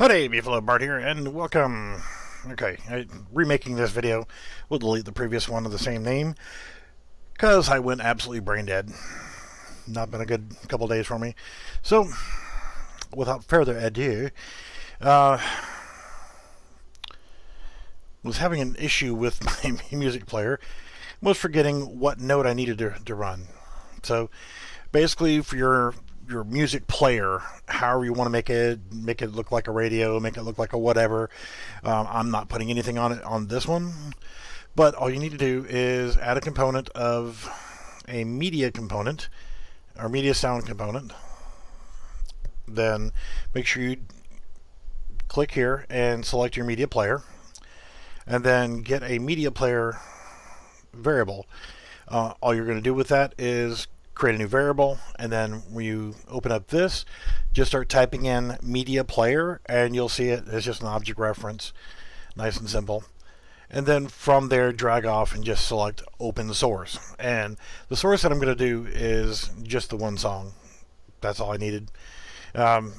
Howdy, Beefalo Bart here, and welcome. Okay, remaking this video. We'll delete the previous one of the same name, because I went absolutely brain dead. Not been a good couple days for me. So, without further ado, was having an issue with my music player. Was forgetting what note I needed to run. So, basically, for your music player, however you want to make it look like a radio, make it look like a whatever. I'm not putting anything on it on this one, but all you need to do is add a component of a media component or media sound component. Then make sure you click here and select your media player, and then get a media player variable. All you're going to do with that is create a new variable, and then when you open up this, just start typing in media player and you'll see it. It's just an object reference, nice and simple. And then from there, drag off and just select open source. And the source that I'm going to do is just the one song. That's all I needed. And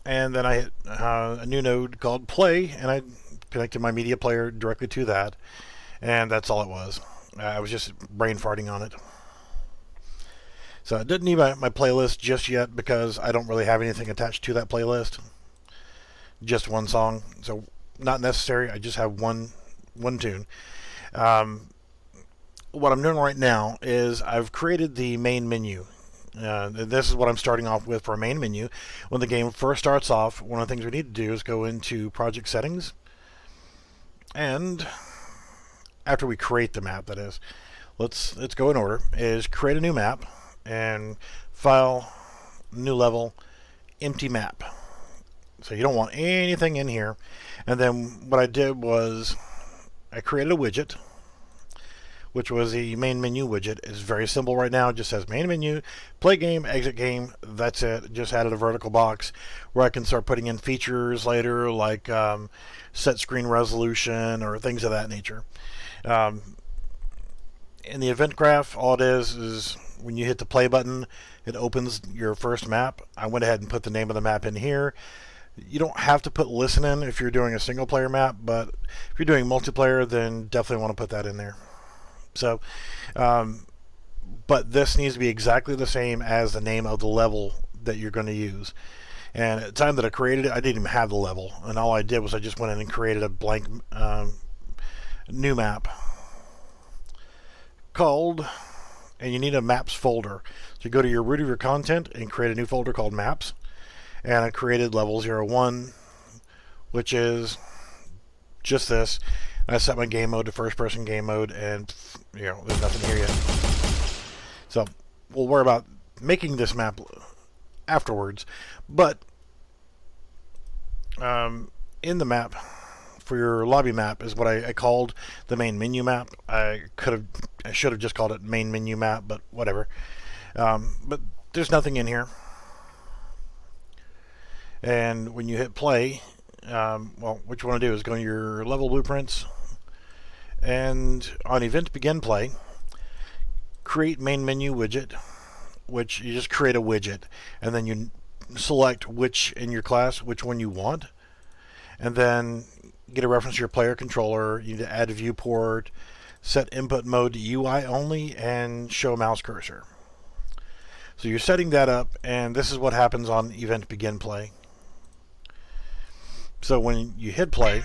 then I hit a new node called play, and I connected my media player directly to that. And that's all it was. I was just brain farting on it. So I didn't need my playlist just yet because I don't really have anything attached to that playlist. Just one song, so not necessary. I just have one tune. What I'm doing right now is I've created the main menu. This is what I'm starting off with for a main menu. When the game first starts off, one of the things we need to do is go into project settings. And after we create the map, that is, let's go in order, is create a new map. And file, new level, empty map. So you don't want anything in here. And then what I did was I created a widget, which was the main menu widget. It's very simple right now. It just says main menu, play game, exit game. That's it. Just added a vertical box where I can start putting in features later, like set screen resolution or things of that nature. In the event graph, all it is when you hit the play button, it opens your first map. I went ahead and put the name of the map in here. You don't have to put listen in if you're doing a single player map, but if you're doing multiplayer, then definitely want to put that in there. So, but this needs to be exactly the same as the name of the level that you're going to use. And at the time that I created it, I didn't even have the level, and all I did was I just went in and created a blank new map called, and you need a maps folder. So you go to your root of your content and create a new folder called maps. And I created level 01, which is just this. I set my game mode to first person game mode, and there's nothing here yet. So we'll worry about making this map afterwards. But in the map, for your lobby map, is what I called the main menu map. I should have just called it main menu map, but whatever. But there's nothing in here. And when you hit play, what you want to do is go to your level blueprints, and on event begin play, create main menu widget, which you just create a widget, and then you select which in your class, which one you want, and then get a reference to your player controller. You need to add a viewport, set input mode to UI only, and show mouse cursor. So you're setting that up, and this is what happens on event begin play. So when you hit play,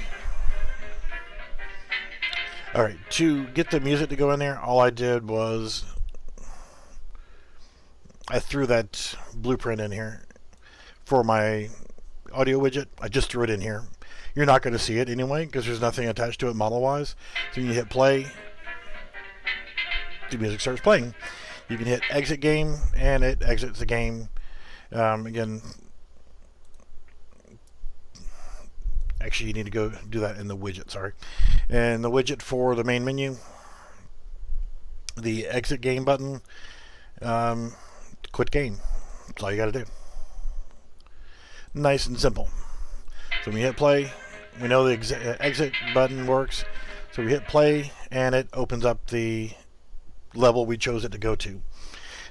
alright, to get the music to go in there, all I did was I threw that blueprint in here for my audio widget. I just threw it in here. You're not going to see it anyway because there's nothing attached to it model-wise. So when you hit play, the music starts playing. You can hit exit game, and it exits the game. Again, actually, you need to go do that in the widget, sorry. And the widget for the main menu, the exit game button, quit game. That's all you got to do. Nice and simple. So when you hit play, we know the exit button works. So we hit play, and it opens up the level we chose it to go to.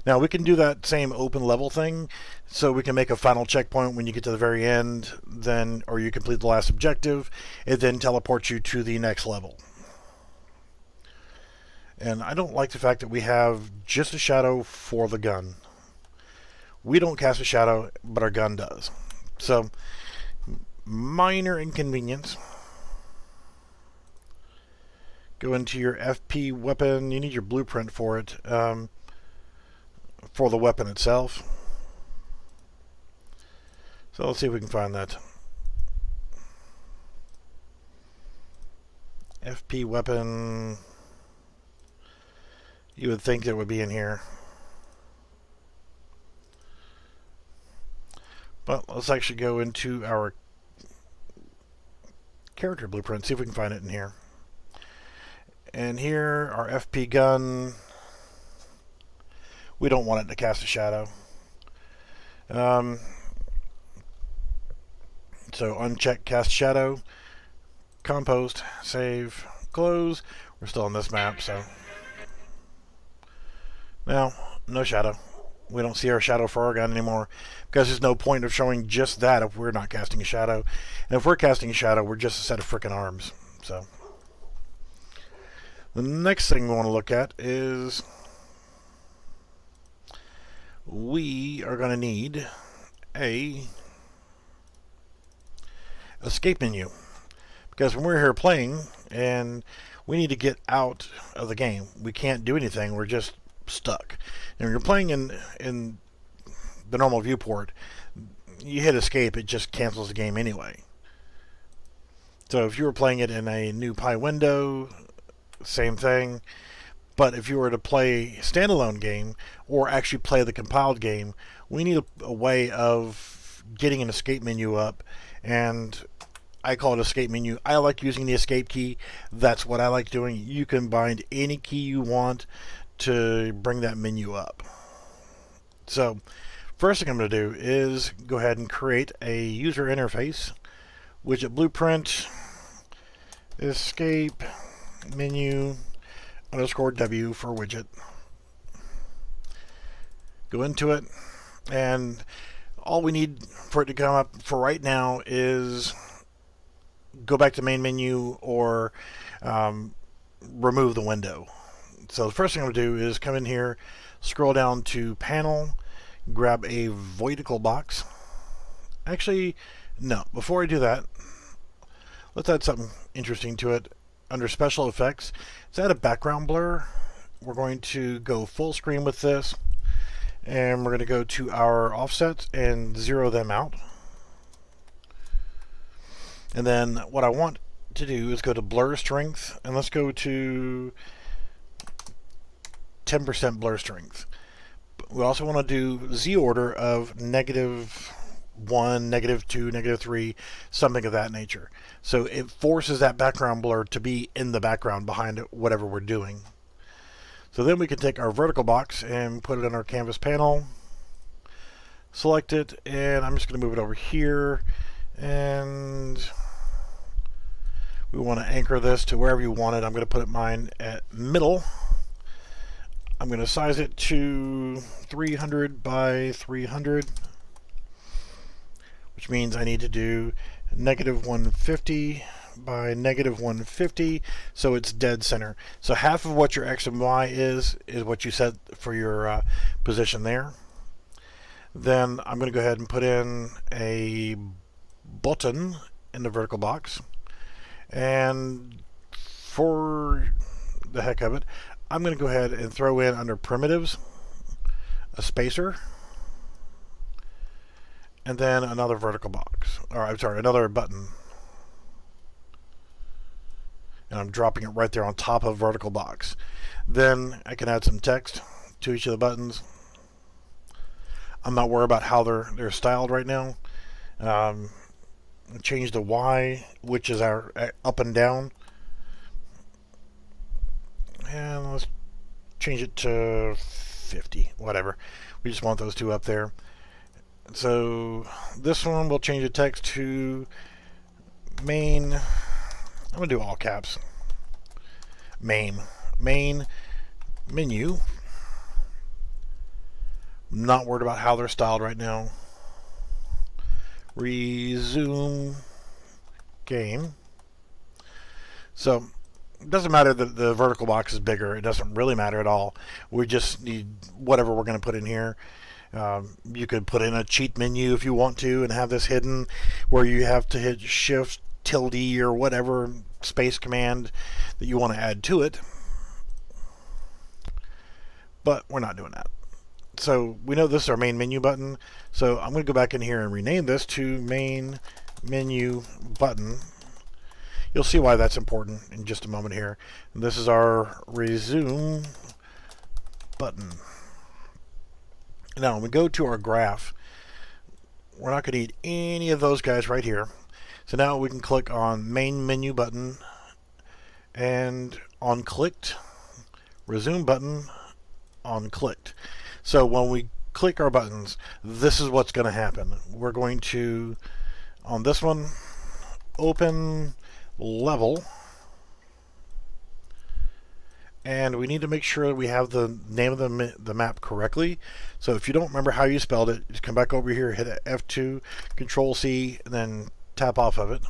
Now we can do that same open level thing, so we can make a final checkpoint when you get to the very end, then, or you complete the last objective, it then teleports you to the next level. And I don't like the fact that we have just a shadow for the gun. We don't cast a shadow, but our gun does. So, minor inconvenience. Go into your FP weapon. You need your blueprint for it, for the weapon itself. So let's see if we can find that. FP weapon. You would think it would be in here. But let's actually go into our character blueprint, see if we can find it in here. And here, our FP gun, we don't want it to cast a shadow. So uncheck cast shadow, compost, save, close. We're still on this map, so. Now, no shadow. We don't see our shadow for our gun anymore, because there's no point of showing just that if we're not casting a shadow. And if we're casting a shadow, we're just a set of frickin' arms. So the next thing we want to look at is we are going to need a escape menu, because when we're here playing and we need to get out of the game, we can't do anything. We're just stuck. And when you're playing in the normal viewport, you hit escape, it just cancels the game anyway. So if you were playing it in a new Pi window, same thing. But if you were to play a standalone game or actually play the compiled game, we need a way of getting an escape menu up, and I call it escape menu. I like using the escape key. That's what I like doing. You can bind any key you want to bring that menu up. So first thing I'm going to do is go ahead and create a user interface, widget blueprint, escape menu underscore W for widget. Go into it, and all we need for it to come up for right now is go back to main menu or remove the window. So the first thing I'm going to do is come in here, scroll down to panel, grab a vertical box. Actually, no, before I do that, let's add something interesting to it. Under special effects, let's add a background blur. We're going to go full screen with this, and we're going to go to our offsets and zero them out. And then what I want to do is go to blur strength, and let's go to 10% blur strength. We also want to do Z order of -1, -2, -3, something of that nature. So it forces that background blur to be in the background behind whatever we're doing. So then we can take our vertical box and put it on our canvas panel, select it, and I'm just going to move it over here, and we want to anchor this to wherever you want it. I'm going to put mine at middle. I'm going to size it to 300 by 300, which means I need to do -150 by -150, so it's dead center. So half of what your X and Y is what you set for your position there. Then I'm going to go ahead and put in a button in the vertical box, and for the heck of it, I'm going to go ahead and throw in under primitives a spacer, and then another vertical box, or I'm sorry, another button. And I'm dropping it right there on top of vertical box. Then I can add some text to each of the buttons. I'm not worried about how they're styled right now. Change the Y, which is our up and down. And let's change it to 50, whatever. We just want those two up there. So this one, we'll change the text to main. I'm going to do all caps. Main menu. Not worried about how they're styled right now. Resume game. So it doesn't matter that the vertical box is bigger. It doesn't really matter at all. We just need whatever we're going to put in here. You could put in a cheat menu if you want to and have this hidden where you have to hit shift tilde or whatever space command that you want to add to it. But we're not doing that. So we know this is our main menu button. So I'm going to go back in here and rename this to main menu button. You'll see why that's important in just a moment here. And this is our resume button. Now, when we go to our graph, we're not going to need any of those guys right here. So now we can click on main menu button and on clicked, resume button, on clicked. So when we click our buttons, this is what's going to happen. We're going to, on this one, open level. And we need to make sure that we have the name of the map correctly. So if you don't remember how you spelled it, just come back over here, hit F2, Control C, and then tap off of it.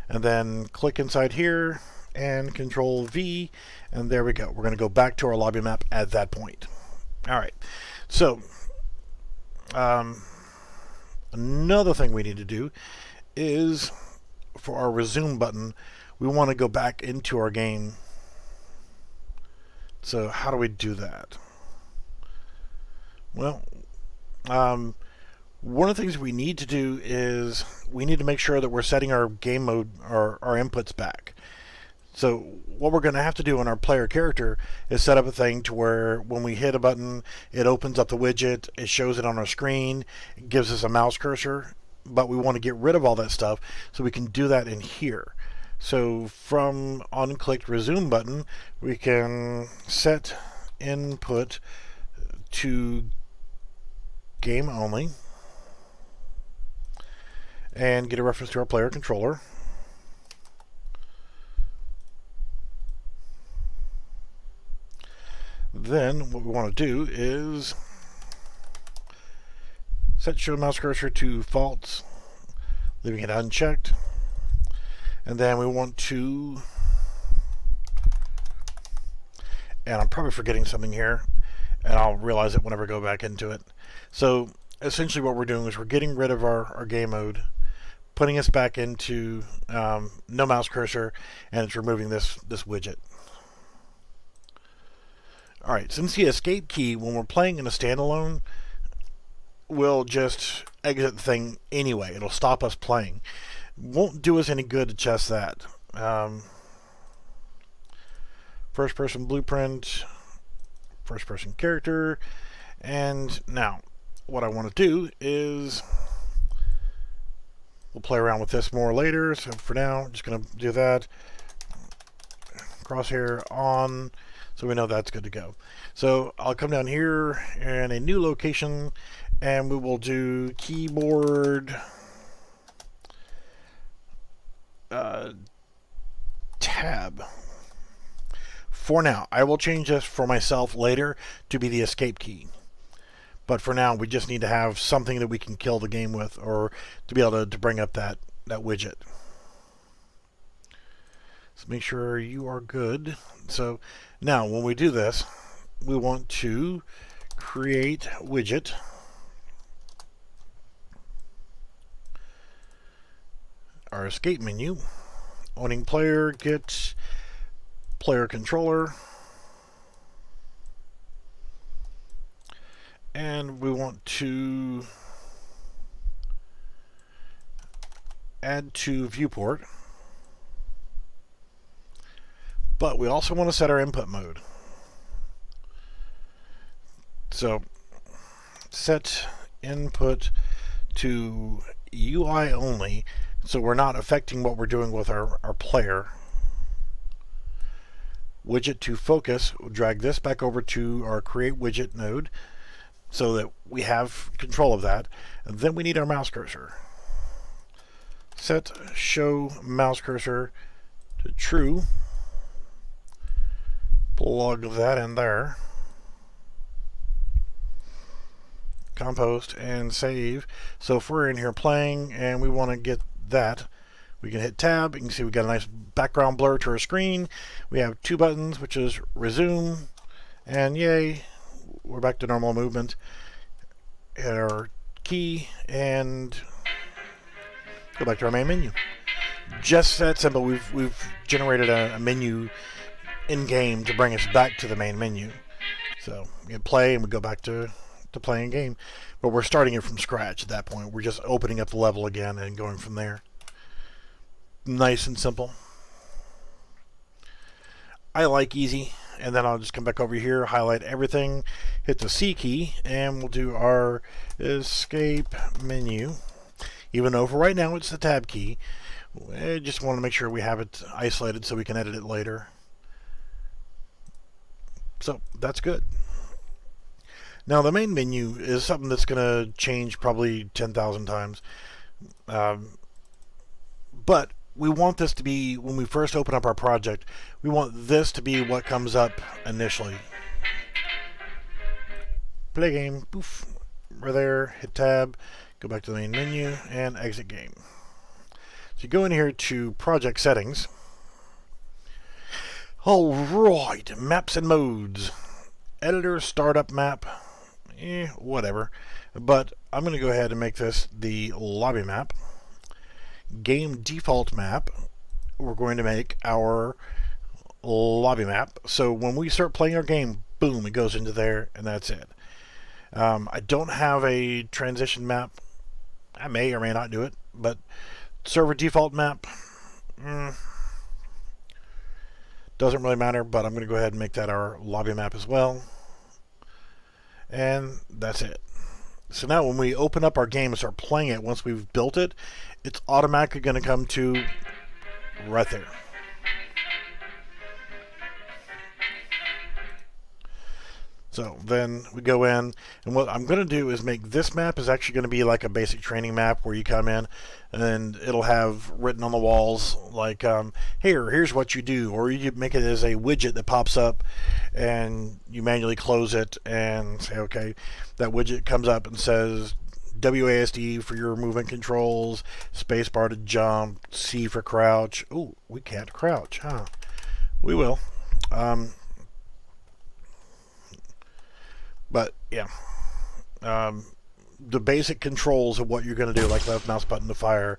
And then click inside here and Control V, and there we go. We're going to go back to our lobby map at that point. All right. So another thing we need to do is for our resume button, we want to go back into our game. So how do we do that? Well, one of the things we need to do is we need to make sure that we're setting our game mode, our inputs back. So what we're going to have to do on our player character is set up a thing to where when we hit a button, it opens up the widget, it shows it on our screen, it gives us a mouse cursor, but we want to get rid of all that stuff, so we can do that in here. So from unclicked resume button, we can set input to game only and get a reference to our player controller. Then what we want to do is set show mouse cursor to false, leaving it unchecked. And then we want to, and I'm probably forgetting something here, and I'll realize it whenever I go back into it. So essentially what we're doing is we're getting rid of our game mode, putting us back into no mouse cursor, and it's removing this widget. All right, since the escape key, when we're playing in a standalone, will just exit the thing anyway. It'll stop us playing. Won't do us any good to test that. First person blueprint, first person character, and now what I want to do is we'll play around with this more later. So for now, I'm just going to do that. Crosshair on, so we know that's good to go. So I'll come down here in a new location, and we will do keyboard tab. For now, I will change this for myself later to be the escape key. But for now, we just need to have something that we can kill the game with, or to be able to bring up that widget. So make sure you are good. So now when we do this, we want to create widget. Our escape menu, owning player, get player controller, and we want to add to viewport, but we also want to set our input mode. So set input to UI only, so we're not affecting what we're doing with our player. Widget to focus, we'll drag this back over to our create widget node so that we have control of that. And then we need our mouse cursor. Set show mouse cursor to true. Plug that in there. compost, and save. So if we're in here playing and we want to get that, we can hit tab. You can see we got a nice background blur to our screen. We have two buttons, which is resume, and yay, we're back to normal movement. Hit our key and go back to our main menu. Just that simple. We've generated a menu in game to bring us back to the main menu. So we hit play and we go back to playing game, but we're starting it from scratch at that point. We're just opening up the level again and going from there. Nice and simple. I like easy, and then I'll just come back over here, highlight everything, hit the C key, and we'll do our escape menu. Even though for right now it's the tab key, I just want to make sure we have it isolated so we can edit it later. So that's good. Now the main menu is something that's going to change probably 10,000 times. But we want this to be, when we first open up our project, we want this to be what comes up initially. Play game, poof, we're there, hit tab, go back to the main menu, and exit game. So you go in here to project settings. Alright, maps and modes. Editor, startup map, whatever. But I'm going to go ahead and make this the lobby map. Game default map, we're going to make our lobby map. So when we start playing our game, boom, it goes into there, and that's it. I don't have a transition map. I may or may not do it, but server default map, doesn't really matter, but I'm going to go ahead and make that our lobby map as well. And that's it. So now when we open up our game and start playing it, once we've built it, it's automatically going to come to right there. So then we go in, and what I'm going to do is make this map is actually going to be like a basic training map where you come in and it'll have written on the walls like, here's what you do, or you make it as a widget that pops up and you manually close it and say, okay, that widget comes up and says WASD for your movement controls, spacebar to jump, C for crouch. Oh, we can't crouch, huh? We will. But yeah, the basic controls of what you're going to do, like left mouse button to fire,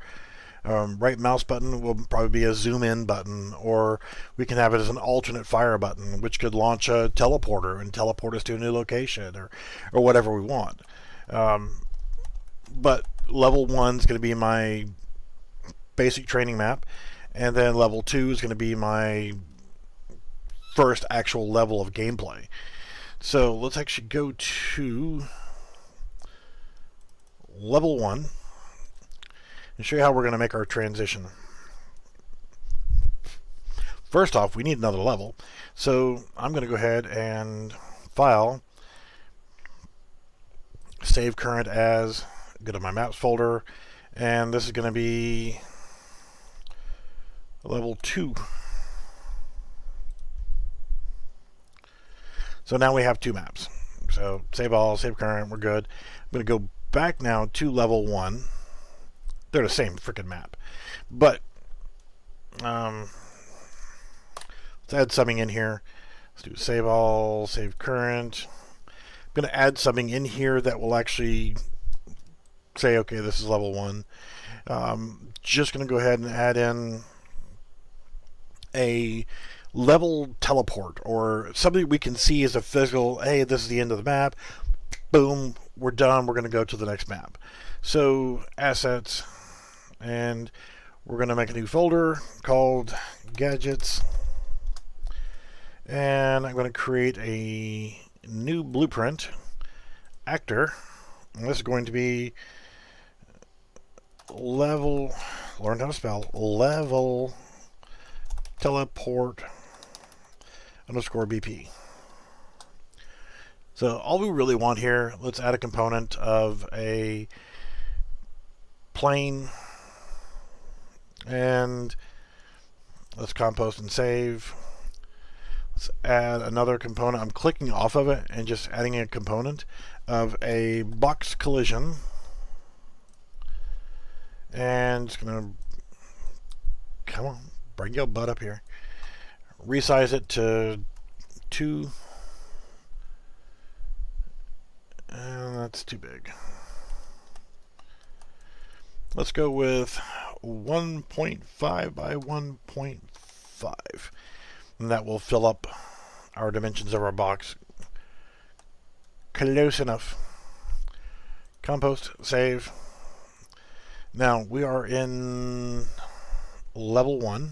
right mouse button will probably be a zoom in button, or we can have it as an alternate fire button, which could launch a teleporter and teleport us to a new location, or whatever we want. But level 1 is going to be my basic training map, and then level 2 is going to be my first actual level of gameplay. So let's actually go to level 1 and show you how we're going to make our transition. First off, we need another level. So I'm going to go ahead and file, save current as, go to my maps folder, and this is going to be level 2. So now we have 2 maps. So save all, save current, we're good. I'm going to go back now to level 1. They're the same freaking map. But let's add something in here. Let's do save all, save current. I'm going to add something in here that will actually say, okay, this is level 1. Just going to go ahead and add in a level teleport, or something we can see as a physical, hey, this is the end of the map, boom, we're done, we're going to go to the next map. So assets, and we're going to make a new folder called gadgets, and I'm going to create a new blueprint actor, and this is going to be level, learn how to spell, level teleport underscore BP. So all we really want here, let's add a component of a plane, and let's compost and save. Let's add another component. I'm clicking off of it and just adding a component of a box collision. And just gonna, come on, bring your butt up here. Resize it to 2. And that's too big. Let's go with 1.5 by 1.5. And that will fill up our dimensions of our box. Close enough. Compost, save. Now we are in level 1.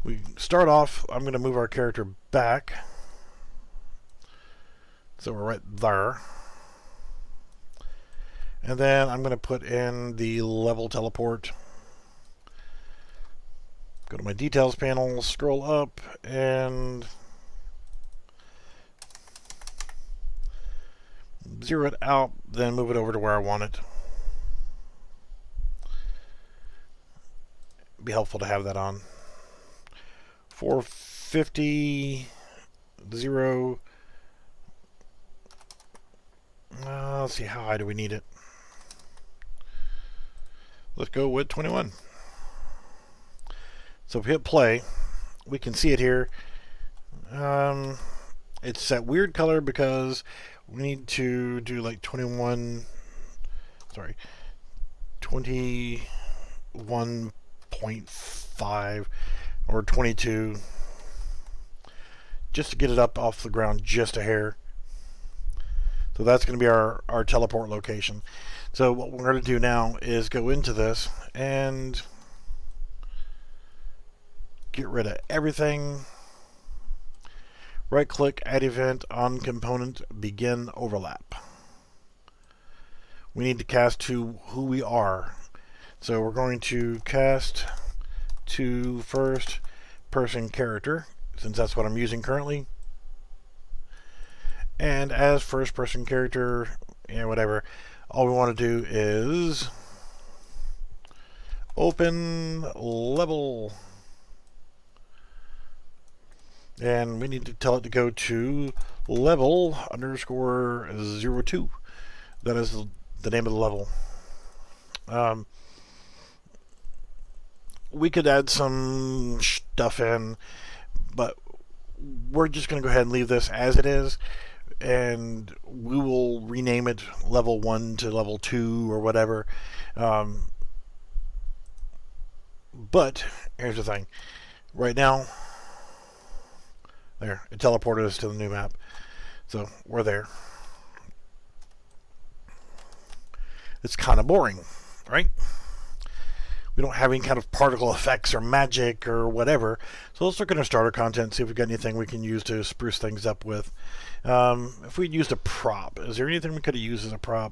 We start off, I'm going to move our character back. So we're right there. And then I'm going to put in the level teleport. Go to my details panel, scroll up, and zero it out, then move it over to where I want it. It'd be helpful to have that on. 450, 0. Let's see, how high do we need it? Let's go with 21. So if we hit play, we can see it here. It's that weird color because we need to do like 21.5 or 22 just to get it up off the ground just a hair. So that's going to be our teleport location. So what we're going to do now is go into this and get rid of everything. Right click, add event on component, begin overlap. We need to cast to who we are. So we're going to cast to first person character, since that's what I'm using currently. And as first person character, whatever, all we want to do is open level. And we need to tell it to go to level _02. That is the name of the level. We could add some stuff in, but we're just going to go ahead and leave this as it is. And we will rename it level 1 to level 2 or whatever. But here's the thing. Right now, there, it teleported us to the new map. So we're there. It's kind of boring, right? We don't have any kind of particle effects or magic or whatever. So let's look at our starter content, see if we've got anything we can use to spruce things up with. If we'd used a prop, is there anything we could have used as a prop?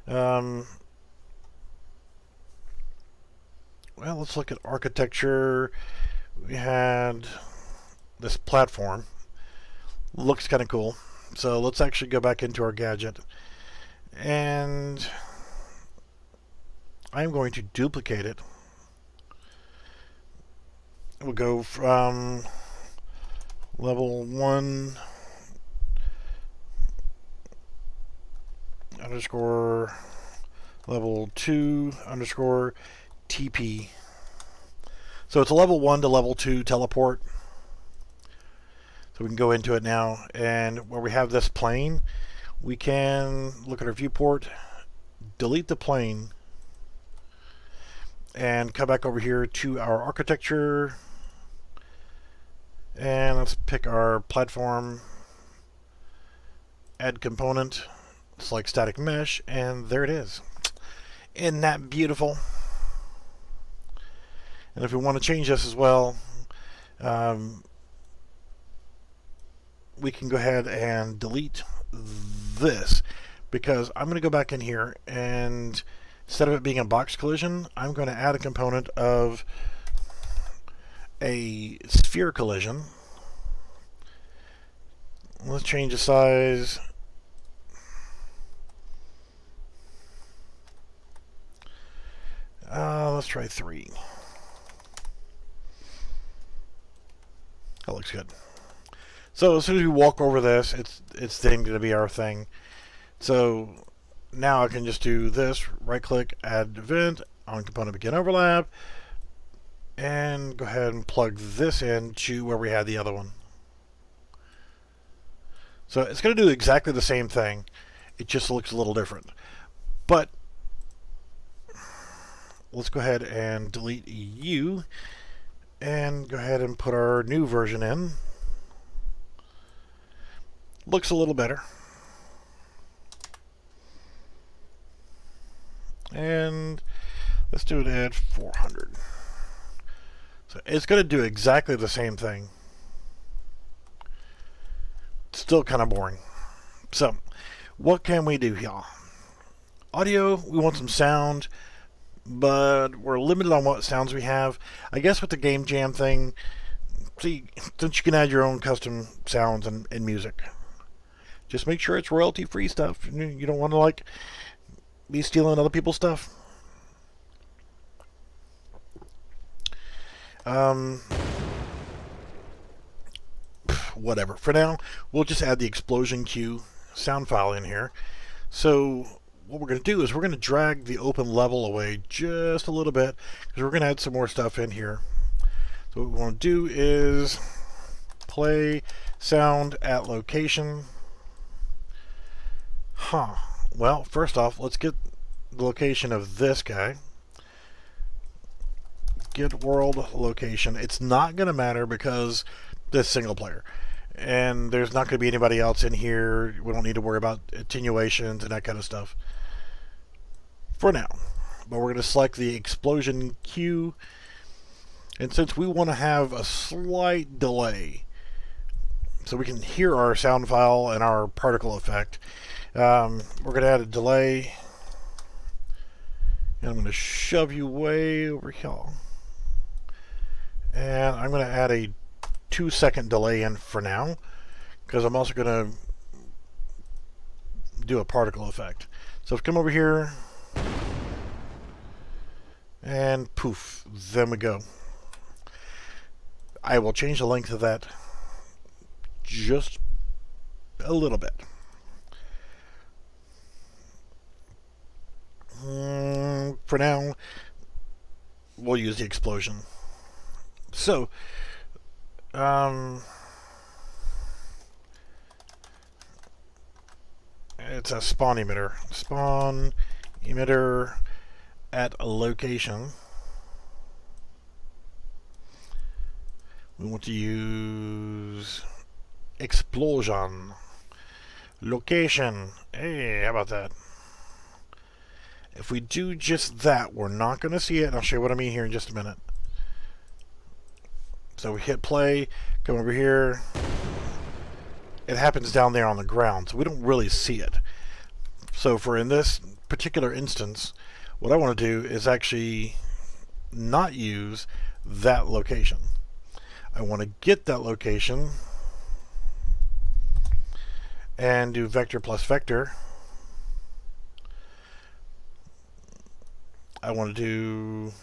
Well, let's look at architecture. We had this platform. Looks kind of cool. So let's actually go back into our gadget. And I'm going to duplicate it. We'll go from level 1 underscore level 2 underscore TP. So it's a level 1 to level 2 teleport. So we can go into it now, and where we have this plane, we can look at our viewport, delete the plane, and come back over here to our architecture, and let's pick our platform, add component, select static mesh, and there it is. Isn't that beautiful? And if we want to change this as well, we can go ahead and delete this, because I'm going to go back in here, and instead of it being a box collision, I'm going to add a component of a sphere collision. Let's change the size. Let's try 3. That looks good. So as soon as we walk over this, it's then going to be our thing. So now I can just do this, right click, add event, on component begin overlap, and go ahead and plug this in to where we had the other one. So it's going to do exactly the same thing. It just looks a little different. But let's go ahead and delete you and go ahead and put our new version in. Looks a little better. And let's do it at 400. So it's going to do exactly the same thing. Still kind of boring. So what can we do here? Audio, we want some sound, but we're limited on what sounds we have. I guess with the game jam thing, see, since you can add your own custom sounds and music, just make sure it's royalty free stuff. You don't want to like be stealing other people's stuff. Whatever. For now, we'll just add the explosion cue sound file in here. So what we're going to do is we're going to drag the open level away just a little bit because we're going to add some more stuff in here. So what we want to do is play sound at location. Well, first off, let's get the location of this guy. Get world location. It's not going to matter because this single player. And there's not going to be anybody else in here. We don't need to worry about attenuations and that kind of stuff for now. But we're going to select the explosion cue. And since we want to have a slight delay so we can hear our sound file and our particle effect, we're going to add a delay. And I'm going to shove you way over here. And I'm going to add a 2-second delay in for now, because I'm also going to do a particle effect. So come over here, and poof, then we go. I will change the length of that just a little bit. For now, we'll use the explosion. So, it's a spawn emitter. Spawn emitter at a location. We want to use explosion. Location. Hey, how about that? If we do just that, we're not going to see it. And I'll show you what I mean here in just a minute. So we hit play, come over here. It happens down there on the ground, so we don't really see it. So for in this particular instance, what I want to do is actually not use that location. I want to get that location and do vector plus vector. I want to do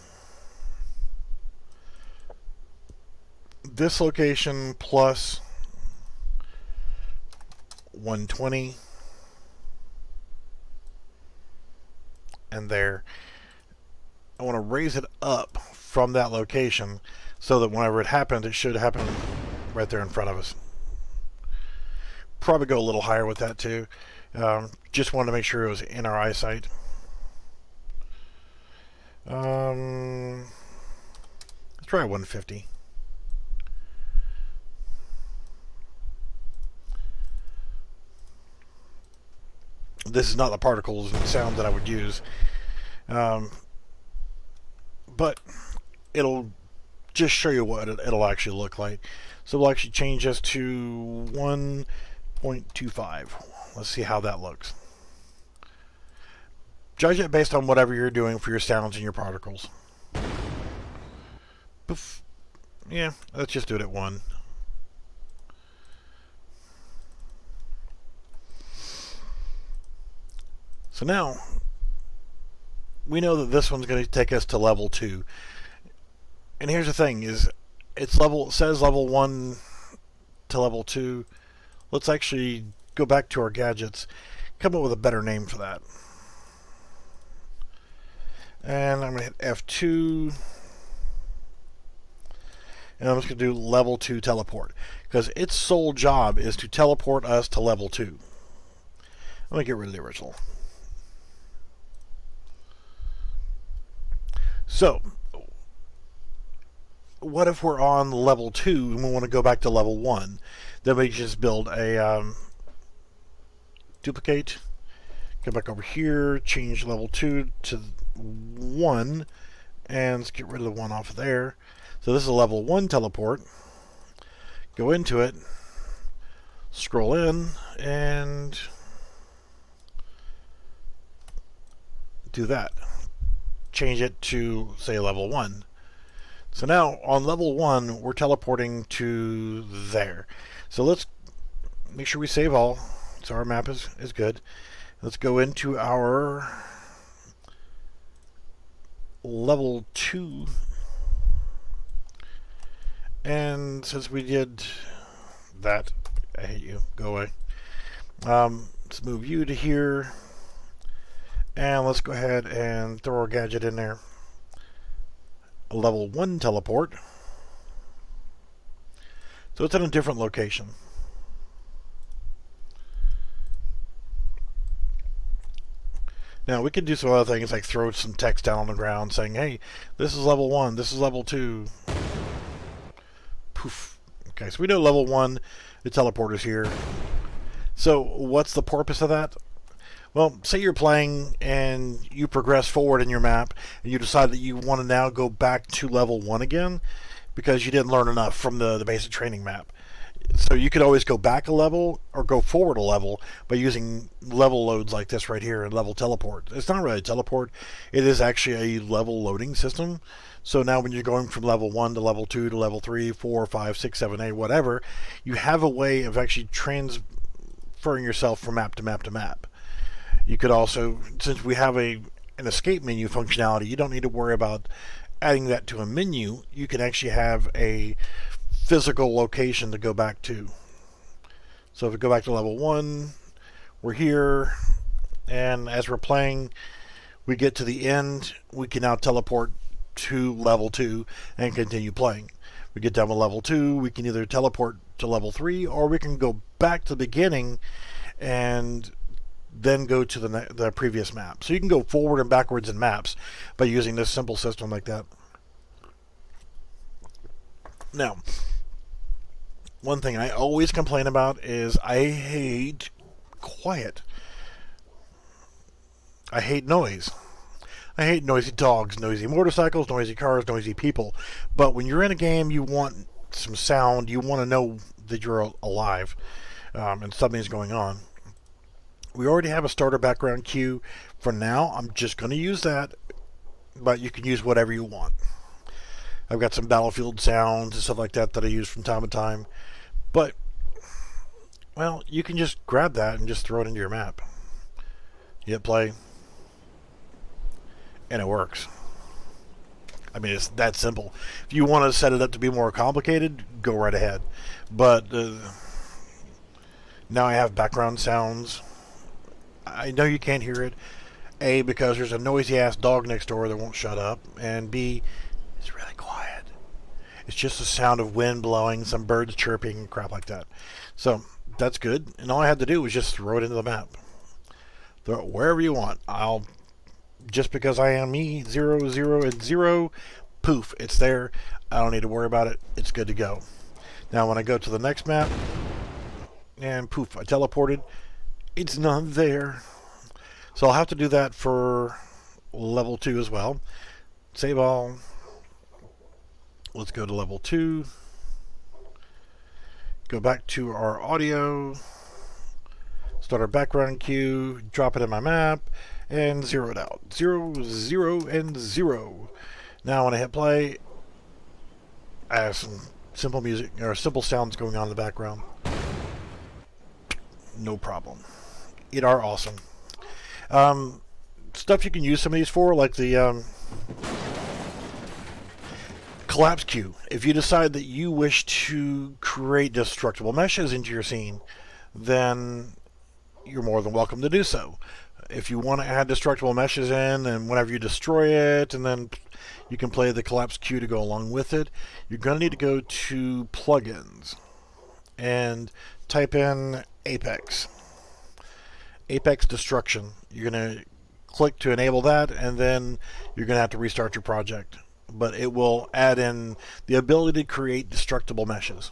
this location plus 120 and there. I want to raise it up from that location so that whenever it happens, it should happen right there in front of us. Probably go a little higher with that too. Just wanted to make sure it was in our eyesight. Let's try 150. This is not the particles and sound that I would use, but it'll just show you what it'll actually look like. So we'll actually change this to 1.25. Let's see how that looks. Judge it based on whatever you're doing for your sounds and your particles. Poof. Yeah, let's just do it at 1. So now, we know that this one's going to take us to level 2. And here's the thing, is it says level 1 to level 2. Let's actually go back to our gadgets, come up with a better name for that. And I'm going to hit F2. And I'm just going to do level 2 teleport, because its sole job is to teleport us to level 2. I'm going to get rid of the original. So, what if we're on level 2 and we want to go back to level 1? Then we just build a duplicate, go back over here, change level 2 to 1, and let's get rid of the 1 off of there. So this is a level 1 teleport. Go into it, scroll in, and do that. Change it to, say, level 1. So now on level 1, we're teleporting to there. So let's make sure we save all, so our map is good. Let's go into our level 2. And since we did that, I hate you, go away. Let's move you to here. And let's go ahead and throw our gadget in there. A level 1 teleport. So it's in a different location. Now we can do some other things like throw some text down on the ground saying, hey, this is level 1, this is level 2. Poof. Okay, so we know level 1, the teleporter's here. So what's the purpose of that? Well, say you're playing and you progress forward in your map and you decide that you want to now go back to level 1 again because you didn't learn enough from the basic training map. So you could always go back a level or go forward a level by using level loads like this right here and level teleport. It's not really a teleport, it is actually a level loading system. So now when you're going from level 1 to level 2 to level 3, 4, 5, 6, 7, 8, whatever, you have a way of actually transferring yourself from map to map to map. You could also, since we have an escape menu functionality, you don't need to worry about adding that to a menu. You can actually have a physical location to go back to. So if we go back to level 1, we're here, and as we're playing, we get to the end, we can now teleport to level 2 and continue playing. We get done with level 2, we can either teleport to level 3, or we can go back to the beginning and then go to the previous map. So you can go forward and backwards in maps by using this simple system like that. Now, one thing I always complain about is I hate quiet. I hate noise. I hate noisy dogs, noisy motorcycles, noisy cars, noisy people. But when you're in a game, you want some sound. You want to know that you're alive and something's going on. We already have a starter background cue. For now, I'm just going to use that, but you can use whatever you want. I've got some Battlefield sounds and stuff like that that I use from time to time. But, well, you can just grab that and just throw it into your map. You hit play, and it works. I mean, it's that simple. If you want to set it up to be more complicated, go right ahead. But now I have background sounds. I know you can't hear it. A, because there's a noisy-ass dog next door that won't shut up. And B, it's really quiet. It's just the sound of wind blowing, some birds chirping, crap like that. So, that's good. And all I had to do was just throw it into the map. Throw it wherever you want. Just because I am me, 0, 0, and 0, poof, it's there. I don't need to worry about it. It's good to go. Now, when I go to the next map, and poof, I teleported. It's not there. So I'll have to do that for level 2 as well. Save all. Let's go to level 2. Go back to our audio. Start our background cue. Drop it in my map. And zero it out. 0, 0, and 0. Now when I hit play, I have some simple music or simple sounds going on in the background. No problem. It are awesome. Stuff you can use some of these for, like the collapse queue. If you decide that you wish to create destructible meshes into your scene, then you're more than welcome to do so. If you want to add destructible meshes in, and whenever you destroy it, and then you can play the collapse queue to go along with it, you're going to need to go to plugins and type in Apex Destruction. You're going to click to enable that, and then you're going to have to restart your project. But it will add in the ability to create destructible meshes.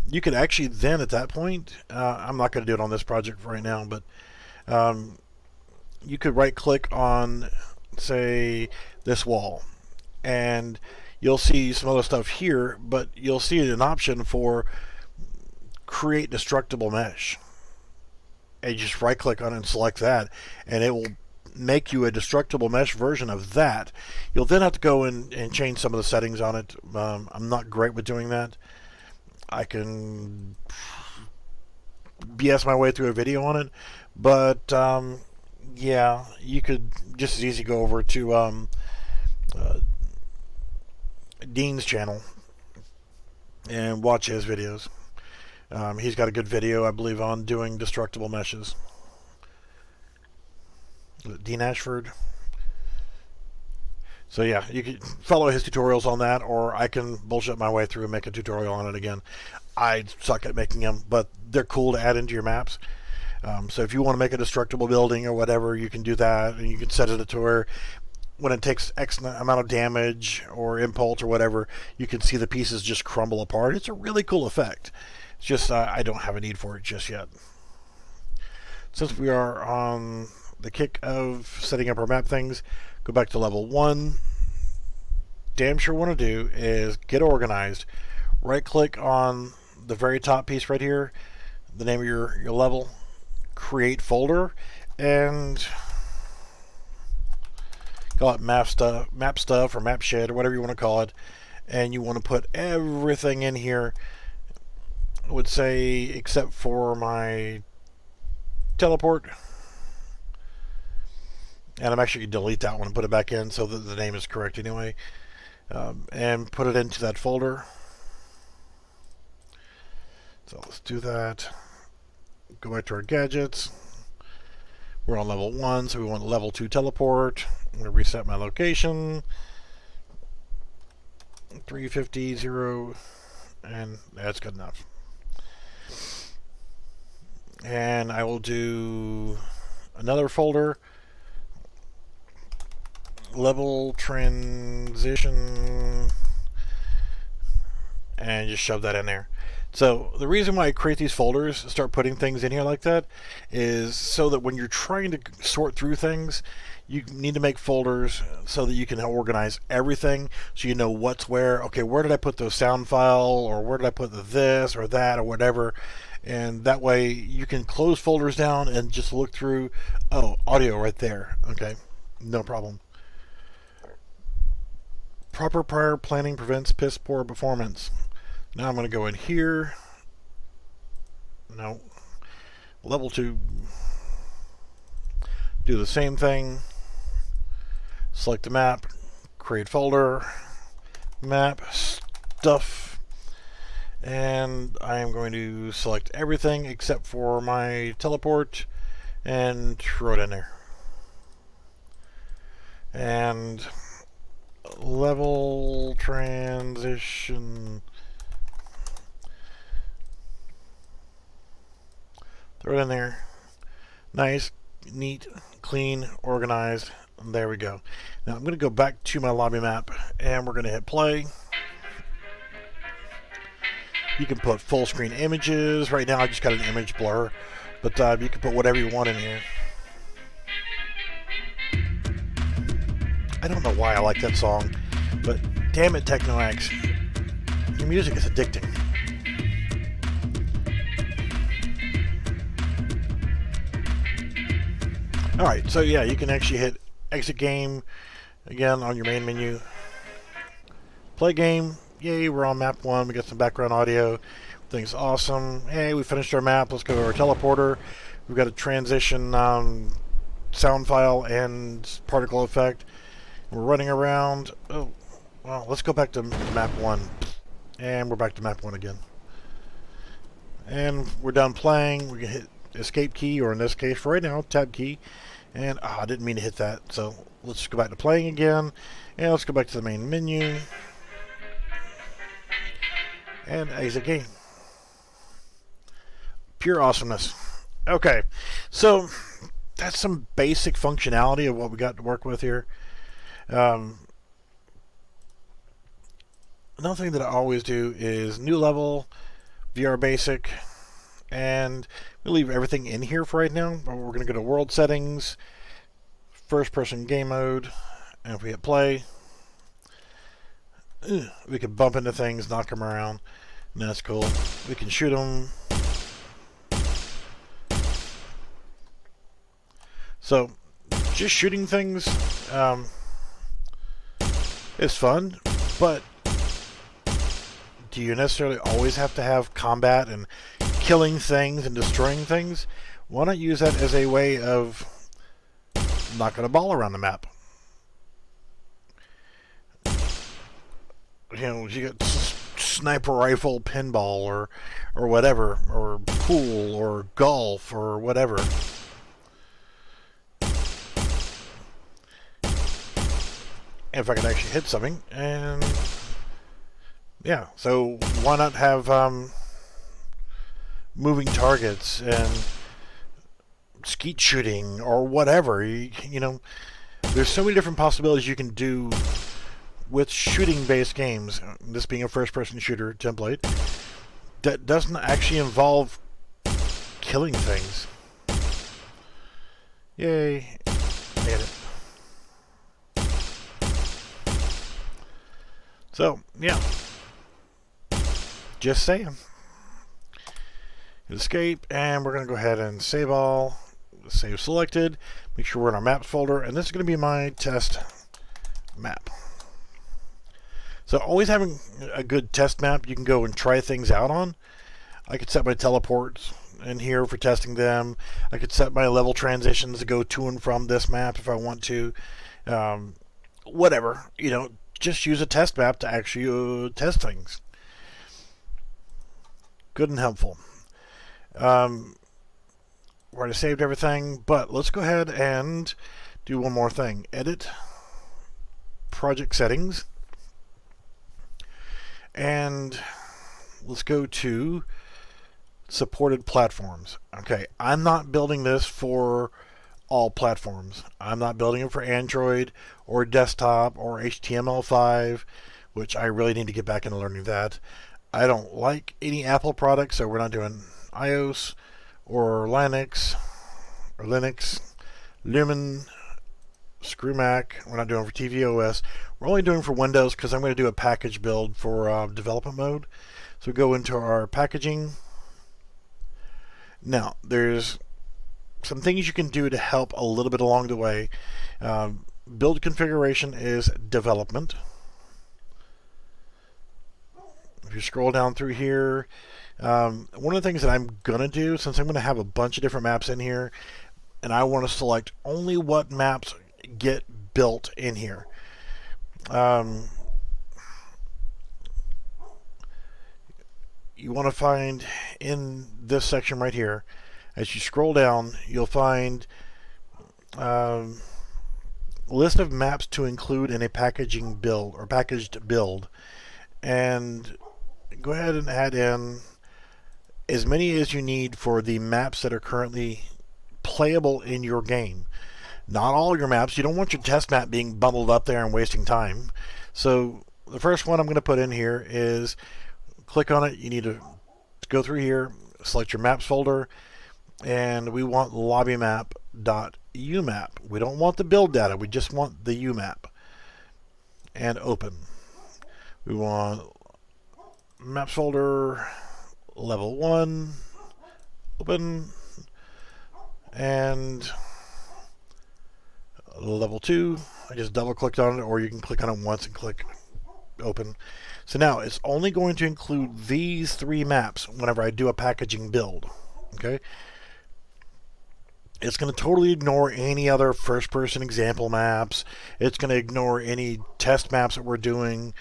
You could actually then, at that point, I'm not going to do it on this project right now, but you could right click on, say, this wall, and you'll see some other stuff here, but you'll see an option for create destructible mesh. And you just right click on it and select that, and it will make you a destructible mesh version of that. You'll then have to go in and change some of the settings on it. I'm not great with doing that. I can BS my way through a video on it, but yeah, you could just as easy go over to Dean's channel and watch his videos. He's got a good video, I believe, on doing destructible meshes. Dean Ashford. So yeah, you can follow his tutorials on that, or I can bullshit my way through and make a tutorial on it again. I suck at making them, but they're cool to add into your maps. So if you want to make a destructible building or whatever, you can do that, and you can set it to where when it takes X amount of damage or impulse or whatever, you can see the pieces just crumble apart. It's a really cool effect. It's just I don't have a need for it just yet. Since we are on the kick of setting up our map things, go back to level 1. Damn sure want to do is get organized. Right click on the very top piece right here, the name of your level, create folder, and call it map stuff or map shed or whatever you want to call it, and you want to put everything in here. I would say except for my teleport, and I'm actually going to delete that one and put it back in so that the name is correct anyway, and put it into that folder. So let's do that. Go back to our gadgets. We're on level 1, so we want level 2 teleport. I'm going to reset my location. 350, 0, and that's good enough. And I will do another folder, level transition, and just shove that in there. So the reason why I create these folders, start putting things in here like that, is so that when you're trying to sort through things, you need to make folders so that you can organize everything, so you know what's where. Okay, where did I put the sound file, or where did I put the this or that or whatever, and that way you can close folders down and just look through. Oh, audio right there. Okay, no problem. Proper prior planning prevents piss poor performance. Now I'm going to go in here. No. Level 2. Do the same thing. Select the map. Create folder. Map. Stuff. And I am going to select everything except for my teleport and throw it in there. And level transition. Throw it in there. Nice, neat, clean, organized. There we go. Now I'm going to go back to my lobby map, and we're going to hit play. You can put full screen images. Right now I just got an image blur, but you can put whatever you want in here. I don't know why I like that song, but damn it, TechnoX, your music is addicting. Alright, so yeah, you can actually hit exit game again on your main menu. Play game. Yay, we're on map 1. We got some background audio. Things awesome. Hey, we finished our map. Let's go to our teleporter. We've got a transition sound file and particle effect. We're running around. Oh, Well, let's go back to map 1. And we're back to map 1 again. And we're done playing. We can hit escape key, or in this case, for right now, tab key. And I didn't mean to hit that. So let's go back to playing again. And let's go back to the main menu. And exit game. Pure awesomeness. Okay, so that's some basic functionality of what we got to work with here. Another thing that I always do is new level, VR basic, and we leave everything in here for right now. We're going to go to world settings, first person game mode, and if we hit play, we can bump into things, knock them around, and that's cool. We can shoot them. So, just shooting things is fun, but do you necessarily always have to have combat and killing things and destroying things? Why not use that as a way of knocking a ball around the map? You know, you got sniper rifle, pinball, or whatever, or pool, or golf, or whatever. If I could actually hit something, and yeah, so why not have moving targets and skeet shooting or whatever? You know, there's so many different possibilities you can do with shooting-based games. This being a first-person shooter template that doesn't actually involve killing things. Yay! Made it. So, yeah. Just saying. Escape, and we're going to go ahead and save all. Save selected. Make sure we're in our maps folder, and this is going to be my test map. So, always having a good test map you can go and try things out on. I could set my teleports in here for testing them. I could set my level transitions to go to and from this map if I want to. Whatever, you know. Just use a test map to actually test things. Good and helpful. Already saved everything, but let's go ahead and do one more thing. Edit, project settings, and let's go to supported platforms. Okay, I'm not building this for all platforms. I'm not building it for Android or desktop or HTML5, which I really need to get back into learning that. I don't like any Apple products, so we're not doing iOS or Linux, Lumen, Screw Mac. We're not doing for tvOS. We're only doing for Windows because I'm going to do a package build for development mode. So we go into our packaging. Now, there's some things you can do to help a little bit along the way. Build configuration is development. If you scroll down through here, one of the things that I'm going to do, since I'm going to have a bunch of different maps in here, and I want to select only what maps get built in here. You want to find in this section right here, as you scroll down, you'll find list of maps to include in a packaging build or packaged build, and go ahead and add in as many as you need for the maps that are currently playable in your game. Not all your maps. You don't want your test map being bundled up there and wasting time. So the first one I'm going to put in here is, click on it. You need to go through here, select your maps folder, and we want lobbymap.umap. We don't want the build data, we just want the UMAP. And open. We want maps folder level 1, open, and level 2. I just double clicked on it, or you can click on it once and click open. So now it's only going to include these 3 maps whenever I do a packaging build. Okay. It's going to totally ignore any other first-person example maps. It's going to ignore any test maps that we're doing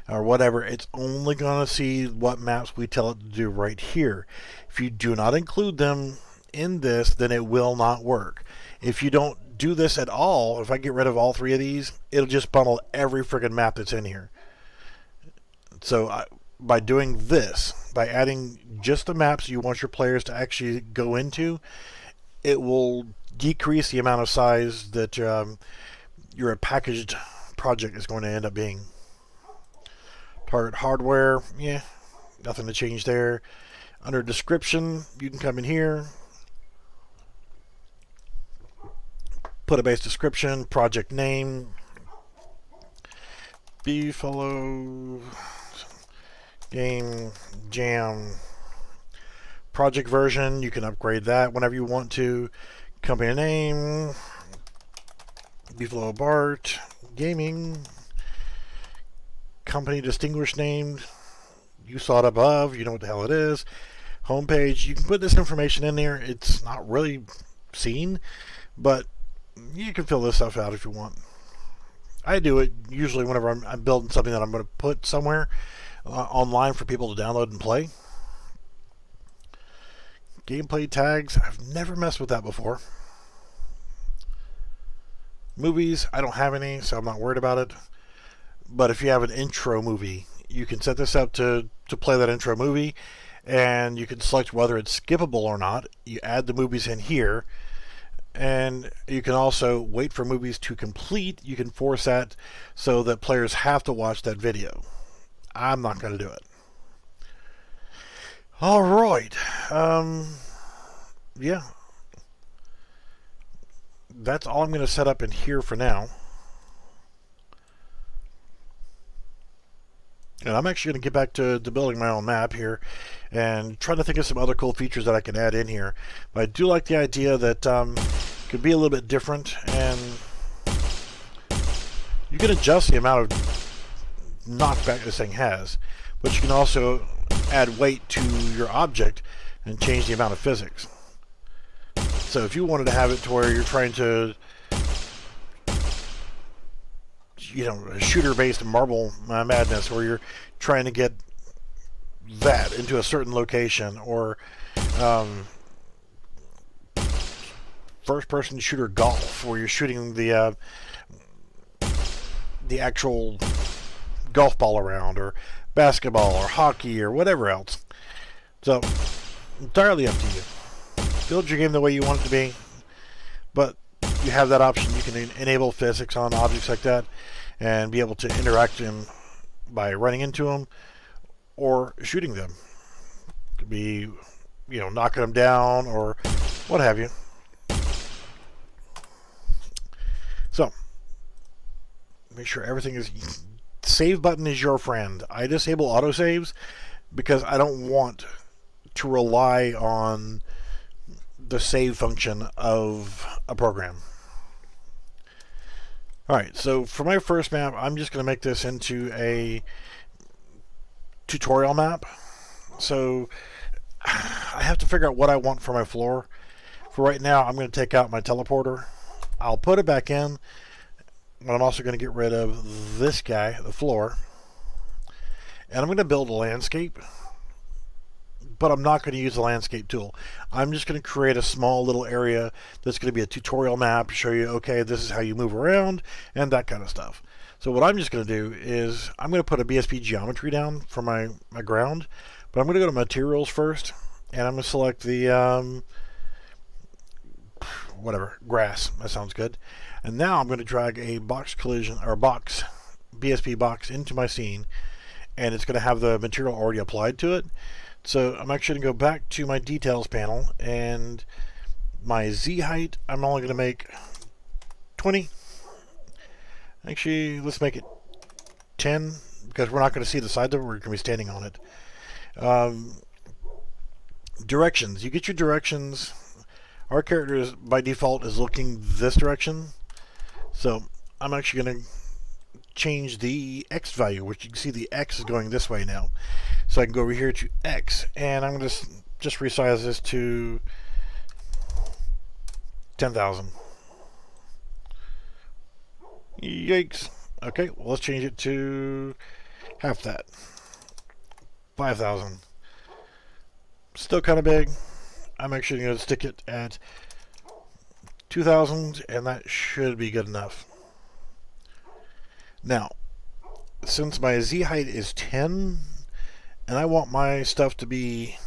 or whatever. It's only going to see what maps we tell it to do right here. If you do not include them in this, then it will not work. If you don't do this at all, if I get rid of all three of these, it'll just bundle every friggin' map that's in here. So by doing this, by adding just the maps you want your players to actually go into, it will decrease the amount of size that your packaged project is going to end up being. Target hardware, yeah, nothing to change there. Under description, you can come in here, put a base description, project name, Beefalo Game Jam. Project version, you can upgrade that whenever you want to. Company name, Beefalo Bart Gaming. Company distinguished name, you saw it above, you know what the hell it is. Homepage, you can put this information in there. It's not really seen, but you can fill this stuff out if you want. I do it usually whenever I'm building something that I'm going to put somewhere online for people to download and play. Gameplay tags, I've never messed with that before. Movies, I don't have any, so I'm not worried about it. But if you have an intro movie, you can set this up to play that intro movie, and you can select whether it's skippable or not. You add the movies in here, and you can also wait for movies to complete. You can force that so that players have to watch that video. I'm not going to do it. All right. Yeah. That's all I'm going to set up in here for now. And I'm actually going to get back to building my own map here and trying to think of some other cool features that I can add in here. But I do like the idea that could be a little bit different, and you can adjust the amount of knockback this thing has, but you can also add weight to your object and change the amount of physics. So if you wanted to have it to where you're trying to, you know, a shooter-based marble madness, where you're trying to get that into a certain location, or first-person shooter golf, where you're shooting the actual golf ball around, or basketball, or hockey, or whatever else. So, entirely up to you. Build your game the way you want it to be, but you have that option. You can enable physics on objects like that and be able to interact them by running into them or shooting them. Could be, you know, knocking them down or what have you. So, make sure everything is... Save button is your friend. I disable autosaves because I don't want to rely on the save function of a program. Alright, so for my first map, I'm just going to make this into a tutorial map. So I have to figure out what I want for my floor. For right now, I'm going to take out my teleporter. I'll put it back in, but I'm also going to get rid of this guy, the floor. And I'm going to build a landscape, but I'm not going to use the landscape tool. I'm just going to create a small little area that's going to be a tutorial map to show you, okay, this is how you move around and that kind of stuff. So what I'm just going to do is I'm going to put a BSP geometry down for my ground, but I'm going to go to materials first, and I'm going to select the whatever, grass. That sounds good. And now I'm going to drag a box collision or box BSP box into my scene, and it's going to have the material already applied to it. So I'm actually going to go back to my details panel, and my Z height I'm only going to make 20. Actually, let's make it 10 because we're not going to see the side of it. We're going to be standing on it. Directions. You get your directions. Our character is, by default, is looking this direction. So I'm actually going to change the X value, which you can see the X is going this way now. So I can go over here to X, and I'm going to just resize this to 10,000. Yikes. Okay, well, let's change it to half that. 5,000. Still kind of big. I'm actually going to stick it at 2,000, and that should be good enough. Now, since my Z height is 10, and I want my stuff to be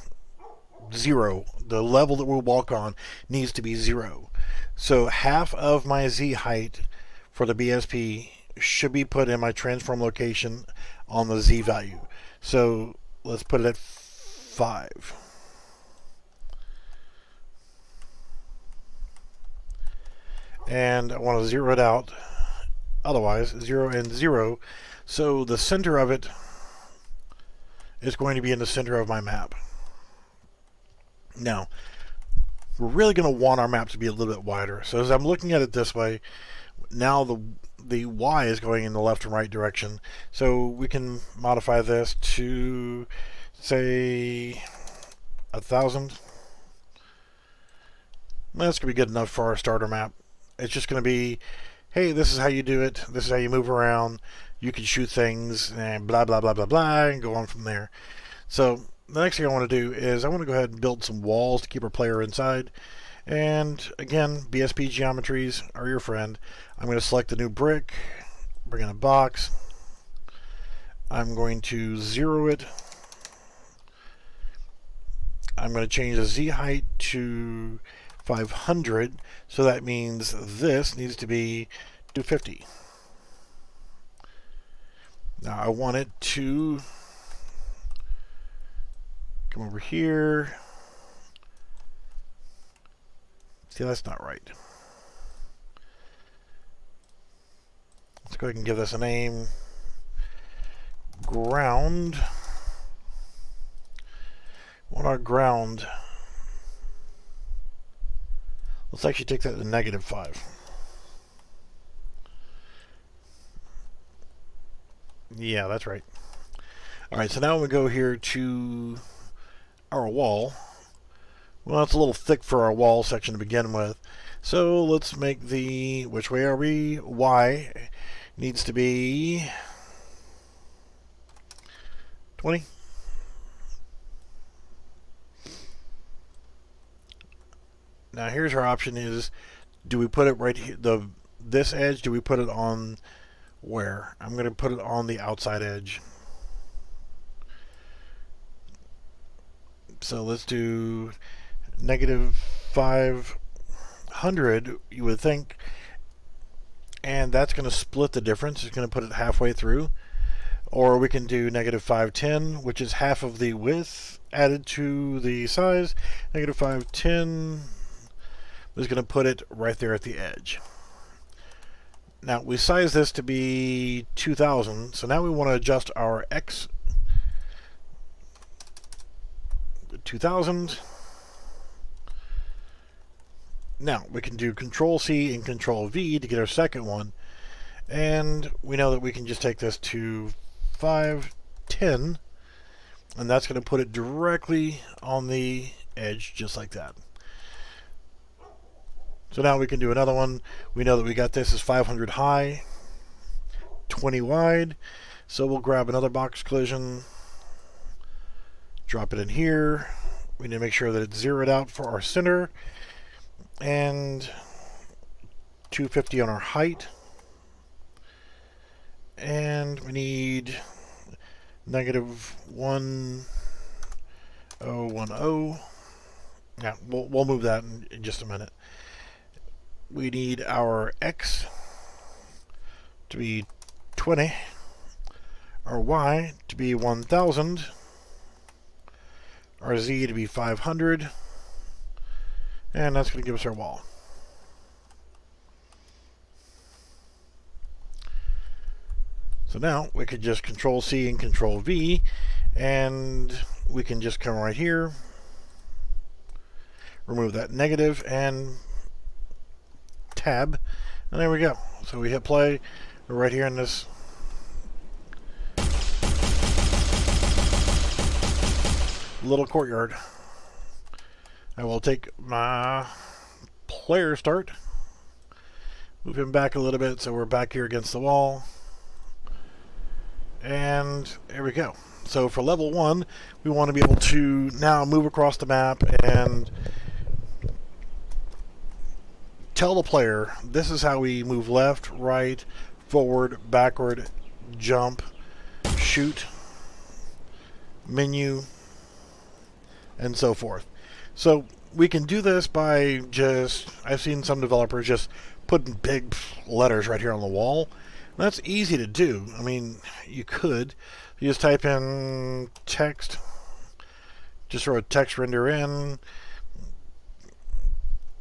0, the level that we'll walk on needs to be 0. So half of my Z height for the BSP should be put in my transform location on the Z value. So let's put it at 5. And I want to zero it out. Otherwise, 0 and 0. So the center of it is going to be in the center of my map. Now, we're really going to want our map to be a little bit wider. So as I'm looking at it this way, now the Y is going in the left and right direction. So we can modify this to, say, 1,000. That's going to be good enough for our starter map. It's just going to be, hey, this is how you do it. This is how you move around. You can shoot things and blah, blah, blah, blah, blah, and go on from there. So the next thing I want to do is I want to go ahead and build some walls to keep our player inside. And again, BSP geometries are your friend. I'm going to select the new brick, bring in a box. I'm going to 0 it. I'm going to change the Z height to 500. So that means this needs to be 250. Now I want it to come over here. See, that's not right. Let's go ahead and give this a name. Ground. On our ground, let's actually take that to -5. Yeah, that's right. Alright, so now we go here to our wall. Well, it's a little thick for our wall section to begin with. So let's make the, which way are we? Y needs to be 20. Now here's our option is, do we put it right here, this edge, do we put it on where? I'm going to put it on the outside edge. So let's do -500, you would think, and that's going to split the difference. It's going to put it halfway through. Or we can do -510, which is half of the width added to the size. -510 is going to put it right there at the edge. Now we size this to be 2,000, so now we want to adjust our X 2,000. Now we can do Control C and Control V to get our second one, and we know that we can just take this to 510, and that's going to put it directly on the edge just like that. So now we can do another one. We know that we got this as 500 high, 20 wide. So we'll grab another box collision, drop it in here. We need to make sure that it's zeroed out for our center, and 250 on our height. And we need -1010. Yeah, we'll move that in just a minute. We need our X to be 20, our Y to be 1,000, our Z to be 500, and that's going to give us our wall. So now we could just Control C and Control V, and we can just come right here, remove that negative, and tab, and there we go. So we hit play. We're right here in this little courtyard. I will take my player start. Move him back a little bit so we're back here against the wall. And there we go. So for level 1, we want to be able to now move across the map and tell the player this is how we move left, right, forward, backward, jump, shoot, menu, and so forth. So we can do this by just, I've seen some developers just putting big letters right here on the wall. That's easy to do. I mean, you could. You just type in text, just throw a text render in,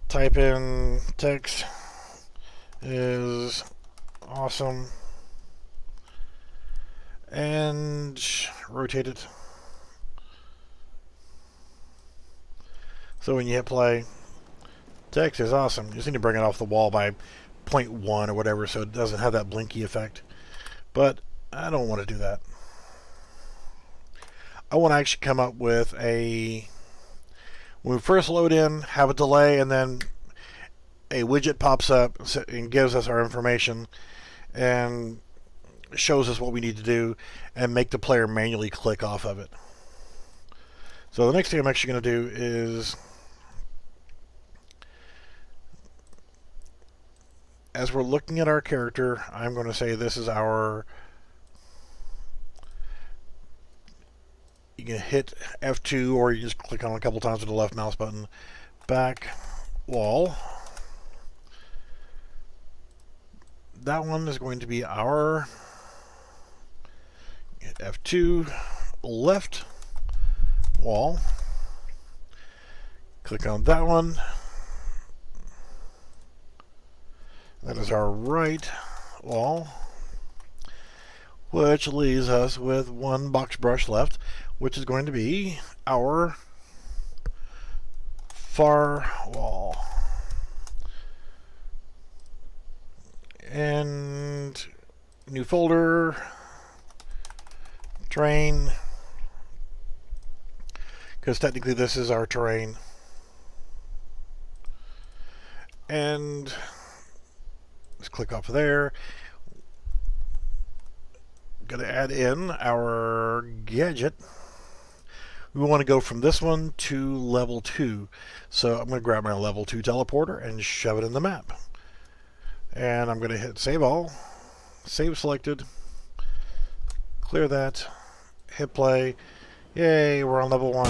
type in text is awesome, and rotate it. So when you hit play, text is awesome. You just need to bring it off the wall by 0.1 or whatever so it doesn't have that blinky effect. But I don't want to do that. I want to actually come up with a, when we first load in, have a delay, and then a widget pops up and gives us our information and shows us what we need to do and make the player manually click off of it. So the next thing I'm actually going to do is, as we're looking at our character, I'm going to say this is our, you can hit F2 or you just click on it a couple times with the left mouse button, back wall. That one is going to be our, hit F2, left wall. Click on that one. That is our right wall, which leaves us with one box brush left, which is going to be our far wall. And new folder, terrain, because technically this is our terrain. And let's click off of there. Going to add in our gadget. We want to go from this one to level 2. So I'm going to grab my level 2 teleporter and shove it in the map. And I'm going to hit save all, save selected, clear that, hit play. Yay, we're on level 1.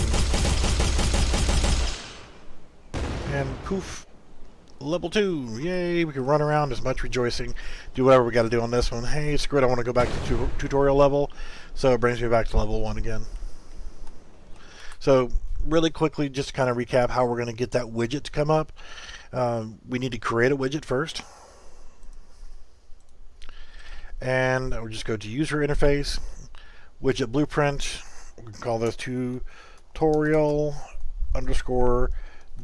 And poof, level 2. Yay, we can run around as much rejoicing, do whatever we got to do on this one. Hey, screw it, I want to go back to tutorial level. So it brings me back to level 1 again. So really quickly, just to kind of recap how we're going to get that widget to come up. We need to create a widget first. And we'll just go to user interface, widget blueprint. We can call this tutorial _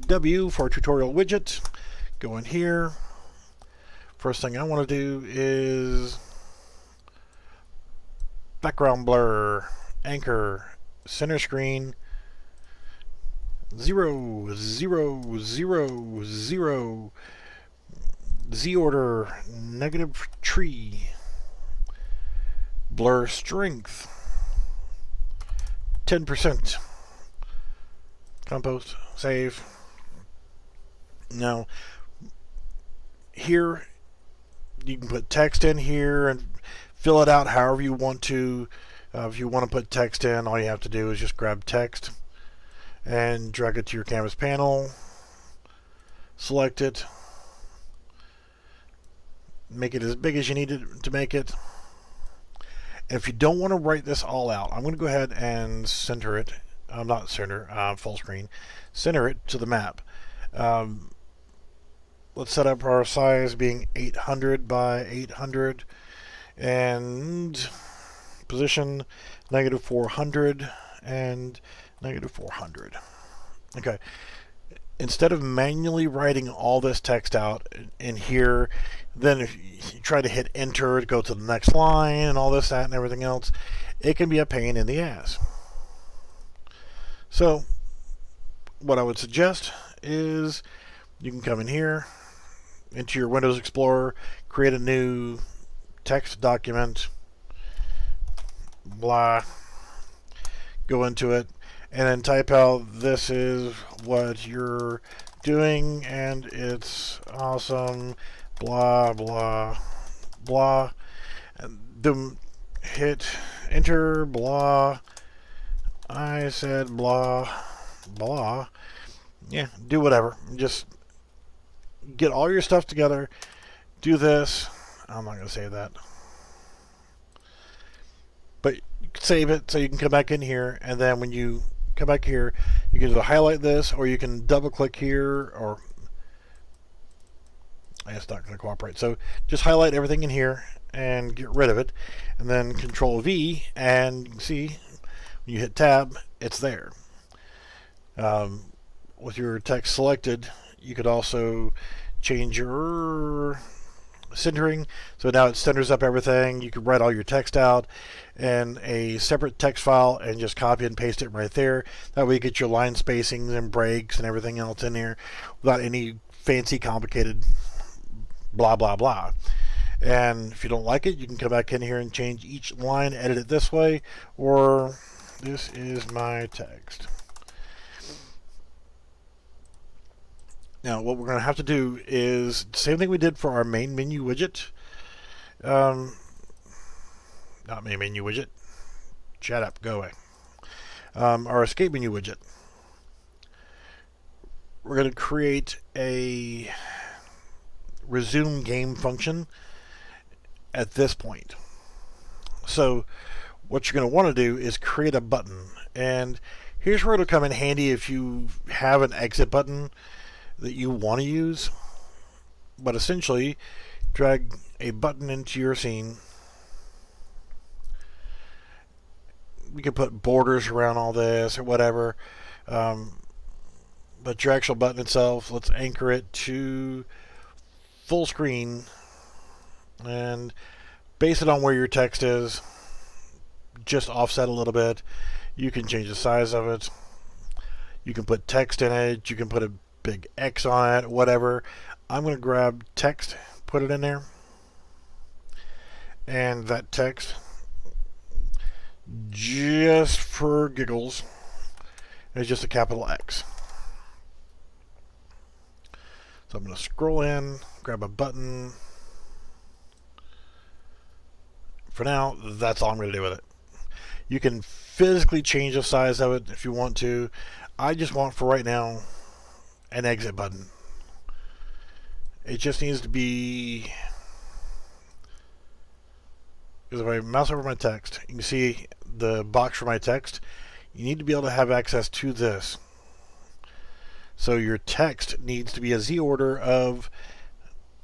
W for tutorial widget. Go in here. First thing I want to do is background blur, anchor, center screen, 0, 0, 0, 0, Z order, negative tree, blur strength, 10%, compost, save. Now, here, you can put text in here and fill it out however you want to. If you want to put text in, all you have to do is just grab text and drag it to your canvas panel, select it, make it as big as you need it to make it. And if you don't want to write this all out, I'm going to go ahead and center it. Not center, full screen. Center it to the map. Let's set up our size being 800 by 800 and position -400 and -400. Okay. Instead of manually writing all this text out in here, then if you try to hit enter to go to the next line and all this, that, and everything else, it can be a pain in the ass. So what I would suggest is You can come in here into your Windows Explorer, create a new text document, blah, go into it, and then type out this is what you're doing and it's awesome, blah blah blah, and then hit enter, blah, I said blah blah. Yeah, do whatever, just get all your stuff together, do this. I'm not going to save that, but save it so you can come back in here, and then when you come back here you can either highlight this or you can double click here, or it's not going to cooperate, so just highlight everything in here and get rid of it, and then Control V, and you can see when you hit tab it's there. With your text selected, you could also change your centering, so now it centers up everything. You can write all your text out in a separate text file and just copy and paste it right there. That way you get your line spacings and breaks and everything else in here without any fancy complicated blah blah blah. And if you don't like it, you can come back in here and change each line, edit it this way, or this is my text. Now what we're going to have to do is the same thing we did for our main menu widget. Not main menu widget. Shut up, go away. Our escape menu widget. We're going to create a resume game function at this point. So what you're going to want to do is create a button, and here's where it'll come in handy if you have an exit button that you want to use. But essentially, drag a button into your scene. You can put borders around all this or whatever, but your actual button itself, let's anchor it to full screen and base it on where your text is. Just offset a little bit. You can change the size of it. You can put text in it. You can put a big X on it, whatever. I'm going to grab text, put it in there, and that text, just for giggles, is just a capital X. So I'm going to scroll in, grab a button. For now, that's all I'm going to do with it. You can physically change the size of it if you want to. I just want, for right now, an exit button. It just needs to be, because if I mouse over my text, you can see the box for my text. You need to be able to have access to this. So your text needs to be a Z order of,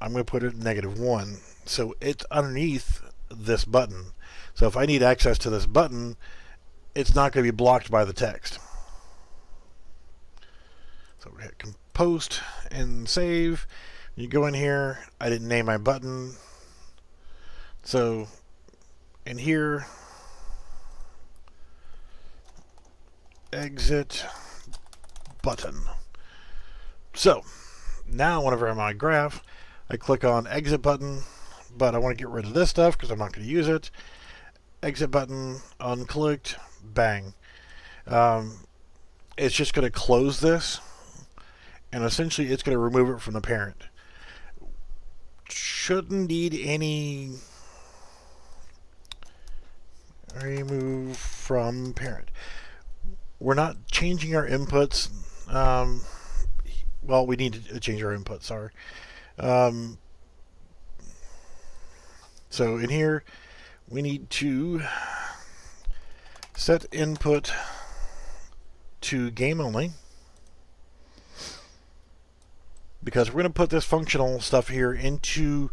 I'm going to put it -1. So it's underneath this button. So if I need access to this button, it's not going to be blocked by the text. So we hit post and save. You go in here. I didn't name my button. So in here, exit button. So now whenever I'm on my graph, I click on exit button, but I want to get rid of this stuff because I'm not going to use it. Exit button, unclicked, bang. It's just going to close this, and essentially it's going to remove it from the parent. Shouldn't need any remove from parent. We're not changing our inputs. Well, we need to change our inputs, sorry. So in here, we need to set input to game only, because we're going to put this functional stuff here into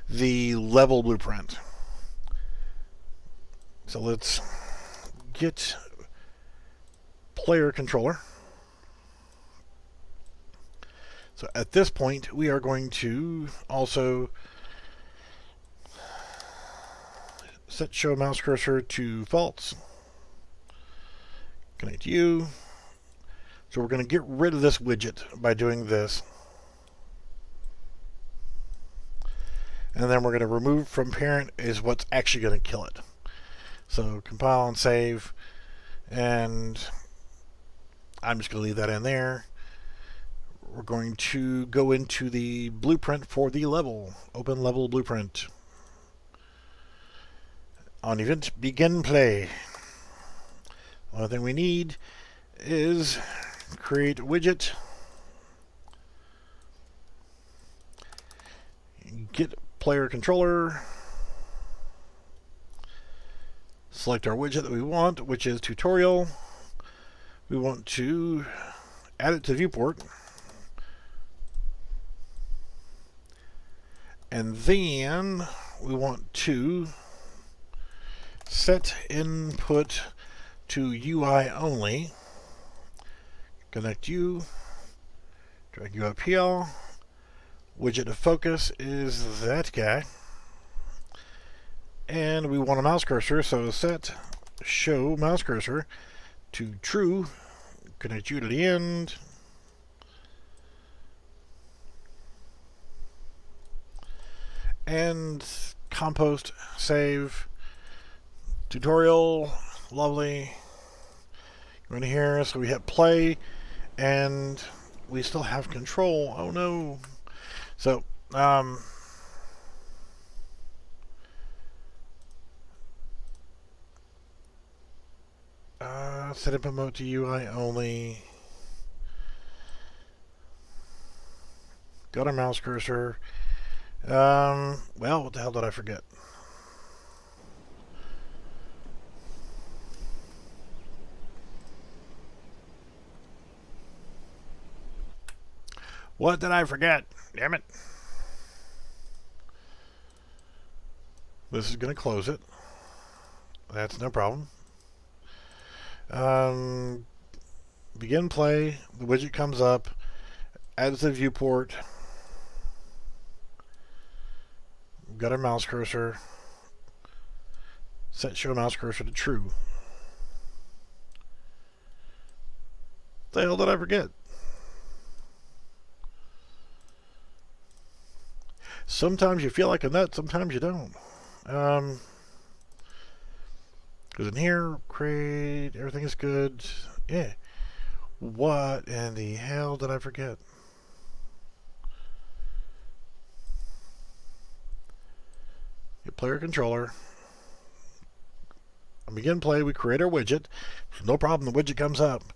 the level blueprint. So let's get player controller. So at this point, we are going to also set show mouse cursor to false. Connect you. So we're going to get rid of this widget by doing this. and then we're going to remove from parent is what's actually going to kill it. So compile and save, and I'm just going to leave that in there. We're going to go into the blueprint for the level. Open level blueprint. On event, begin play. The only thing we need is create a widget, get player controller, select our widget that we want, which is tutorial. We want to add it to viewport, and then we want to set input to UI only. Connect you, drag you up here. Widget of focus is that guy, and we want a mouse cursor, so set show mouse cursor to true. Connect you to the end, and compost, save, tutorial, lovely. Go in here, so we hit play, and we still have control. Oh no. So, set input mode to UI only. Got our mouse cursor. Well, what the hell did I forget? What did I forget? Damn it. This is going to close it. That's no problem. Begin play. The widget comes up. Adds the viewport. Got our mouse cursor. Set show mouse cursor to true. The hell did I forget? Sometimes you feel like a nut, sometimes you don't. Because in here, create, everything is good. Yeah. What in the hell did I forget? Get player controller. On begin play, we create our widget. No problem, the widget comes up.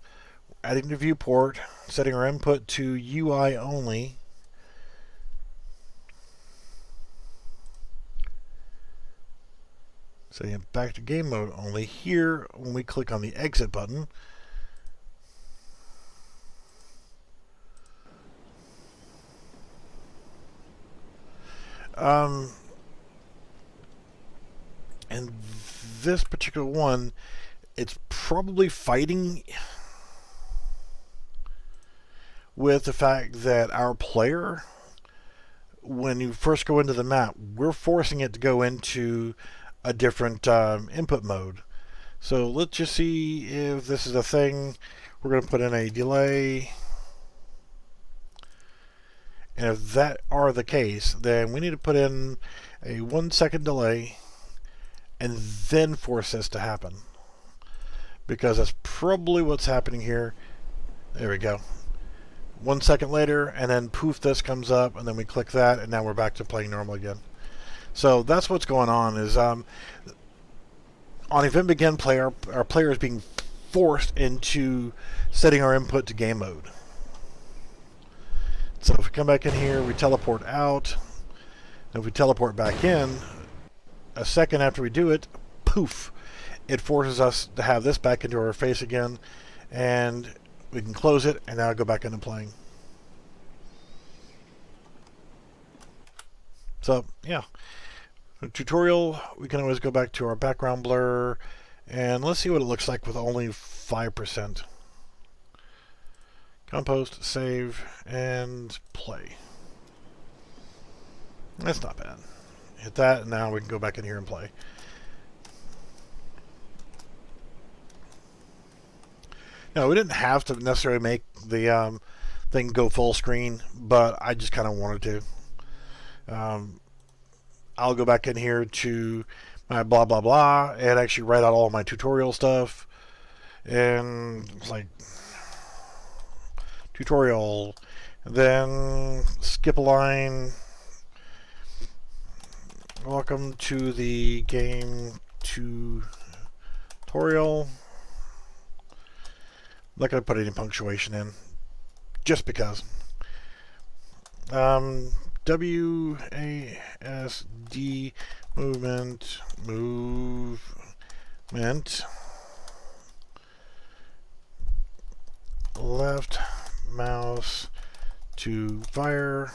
Adding the viewport, setting our input to UI only. Setting it back to game mode only. Here, when we click on the exit button, and this particular one, it's probably fighting with the fact that our player, when you first go into the map, we're forcing it to go into a different input mode. So let's just see if this is a thing. We're going to put in a delay. And if that are the case, then we need to put in a 1 second delay and then force this to happen. Because that's probably what's happening here. There we go. 1 second later, and then poof, this comes up, and then we click that, and now we're back to playing normal again. So that's what's going on. Is on event begin play, our player is being forced into setting our input to game mode. So if we come back in here, we teleport out. And if we teleport back in, a second after we do it, poof, it forces us to have this back into our face again, and we can close it, and now go back into playing. So yeah, tutorial, we can always go back to our background blur, and let's see what it looks like with only 5%. Compost, save, and play. That's not bad. Hit that, and now we can go back in here and play. Now, we didn't have to necessarily make the thing go full screen, but I just kind of wanted to. I'll go back in here to my blah blah blah and actually write out all my tutorial stuff. And it's like tutorial, then skip a line. Welcome to the game tutorial. I'm not going to put any punctuation in, just because. WASD movement left mouse to fire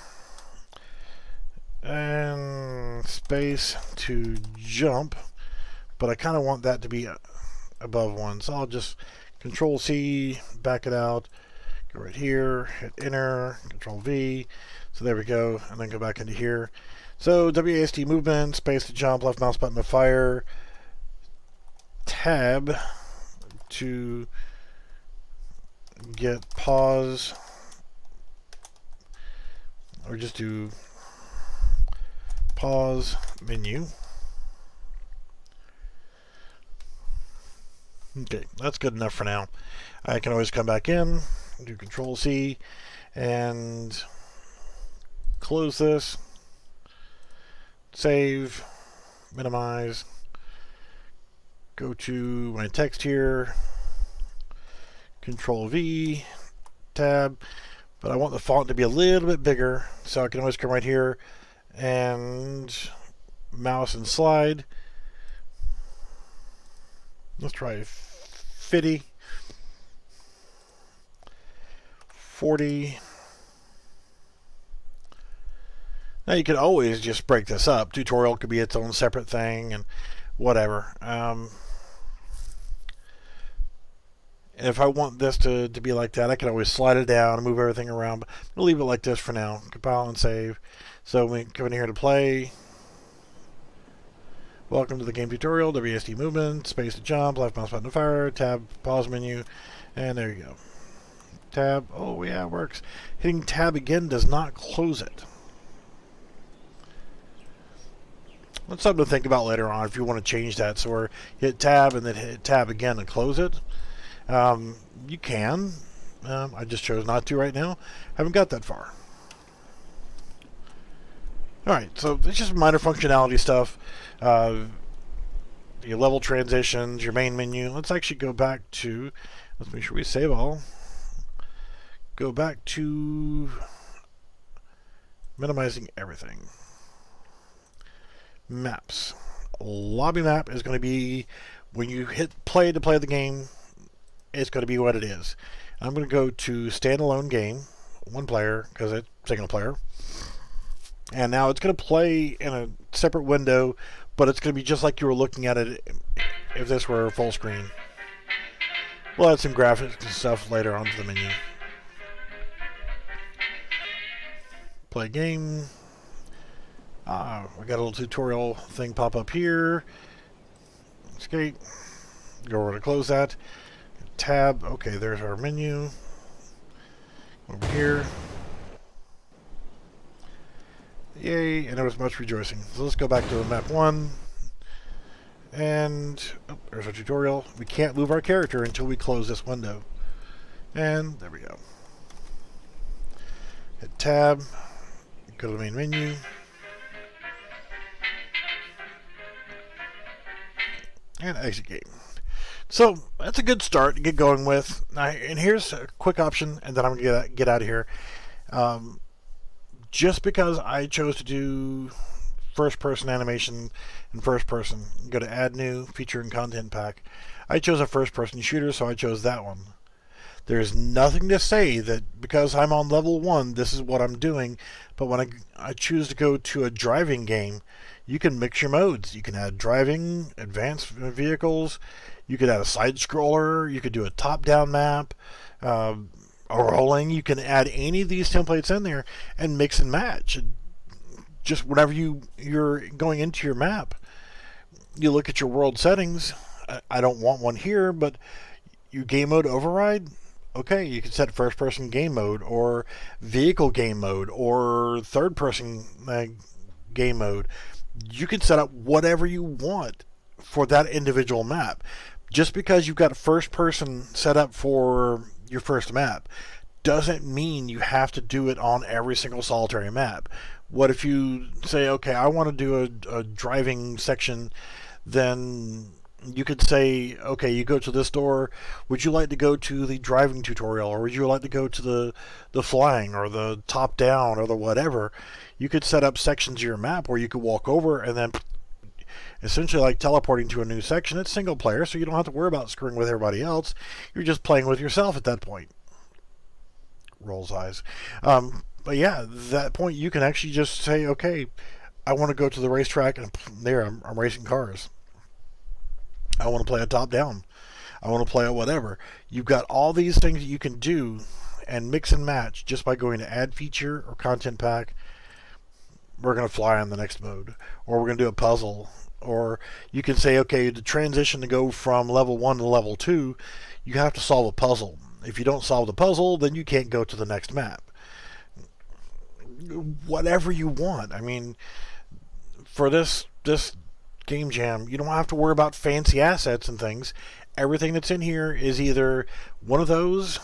and space to jump, but I kind of want that to be above 1, so I'll just Control C, back it out, go right here, hit enter, Control V, so there we go, and then go back into here. So WASD movement, space to jump, left mouse button to fire, tab to get pause, or just do pause menu. Okay, that's good enough for now. I can always come back in, do Control C, and close this, save, minimize, go to my text here, Control V, tab, but I want the font to be a little bit bigger, so I can always come right here and mouse and slide. Let's try 50, 40. Now you could always just break this up. Tutorial could be its own separate thing and whatever. And if I want this to be like that, I can always slide it down and move everything around. But I'll leave it like this for now. Compile and save. So we come in here to play. Welcome to the game tutorial. WASD movement, space to jump, left mouse button to fire, tab, pause menu, and there you go. Tab. Oh yeah, it works. Hitting tab again does not close it. That's something to think about later on if you want to change that. So we're hit tab and then hit tab again to close it. You can. I just chose not to right now. Haven't got that far. Alright, so it's just minor functionality stuff. Your level transitions, your main menu. Let's actually go back to, let's make sure we save all. Go back to minimizing everything. Maps. Lobby map is going to be, when you hit play to play the game, it's going to be what it is. I'm going to go to standalone game, one player, because it's single player. And now it's going to play in a separate window, but it's going to be just like you were looking at it if this were full screen. We'll add some graphics and stuff later onto the menu. Play game. We got a little tutorial thing pop up here. Escape. Go over to close that. Tab. Okay, there's our menu. Over here. Yay, and there was much rejoicing. So let's go back to map 1. And oh, there's our tutorial. We can't move our character until we close this window. And there we go. Hit tab. Go to the main menu. And exit game. So that's a good start to get going with. And here's a quick option, and then I'm going to get out of here. Just because I chose to do first-person animation in first person, go to Add New, Feature and Content Pack. I chose a first-person shooter, so I chose that one. There's nothing to say that because I'm on level 1, this is what I'm doing. But when I choose to go to a driving game, you can mix your modes. You can add driving, advanced vehicles. You could add a side-scroller. You could do a top-down map. Rolling. You can add any of these templates in there and mix and match. Just whenever you're going into your map, you look at your world settings. I don't want one here, but you game mode override. Okay, you can set first person game mode or vehicle game mode or third person game mode. You can set up whatever you want for that individual map. Just because you've got a first person set up for your first map doesn't mean you have to do it on every single solitary map. What if you say, okay, I want to do a driving section, then you could say, okay, you go to this door. Would you like to go to the driving tutorial, or would you like to go to the flying, or the top down, or the whatever? You could set up sections of your map where you could walk over and then essentially like teleporting to a new section. It's single player, so you don't have to worry about screwing with everybody else. You're just playing with yourself at that point. Rolls eyes. But yeah, at that point you can actually just say, okay, I want to go to the racetrack, and there I'm racing cars. I want to play a top down. I want to play a whatever. You've got all these things that you can do and mix and match just by going to add feature or content pack. We're going to fly on the next mode, or we're going to do a puzzle, or you can say, okay, the transition to go from level 1 to level 2, you have to solve a puzzle. If you don't solve the puzzle, then you can't go to the next map. Whatever you want. I mean, for this game jam, you don't have to worry about fancy assets and things. Everything that's in here is either one of those,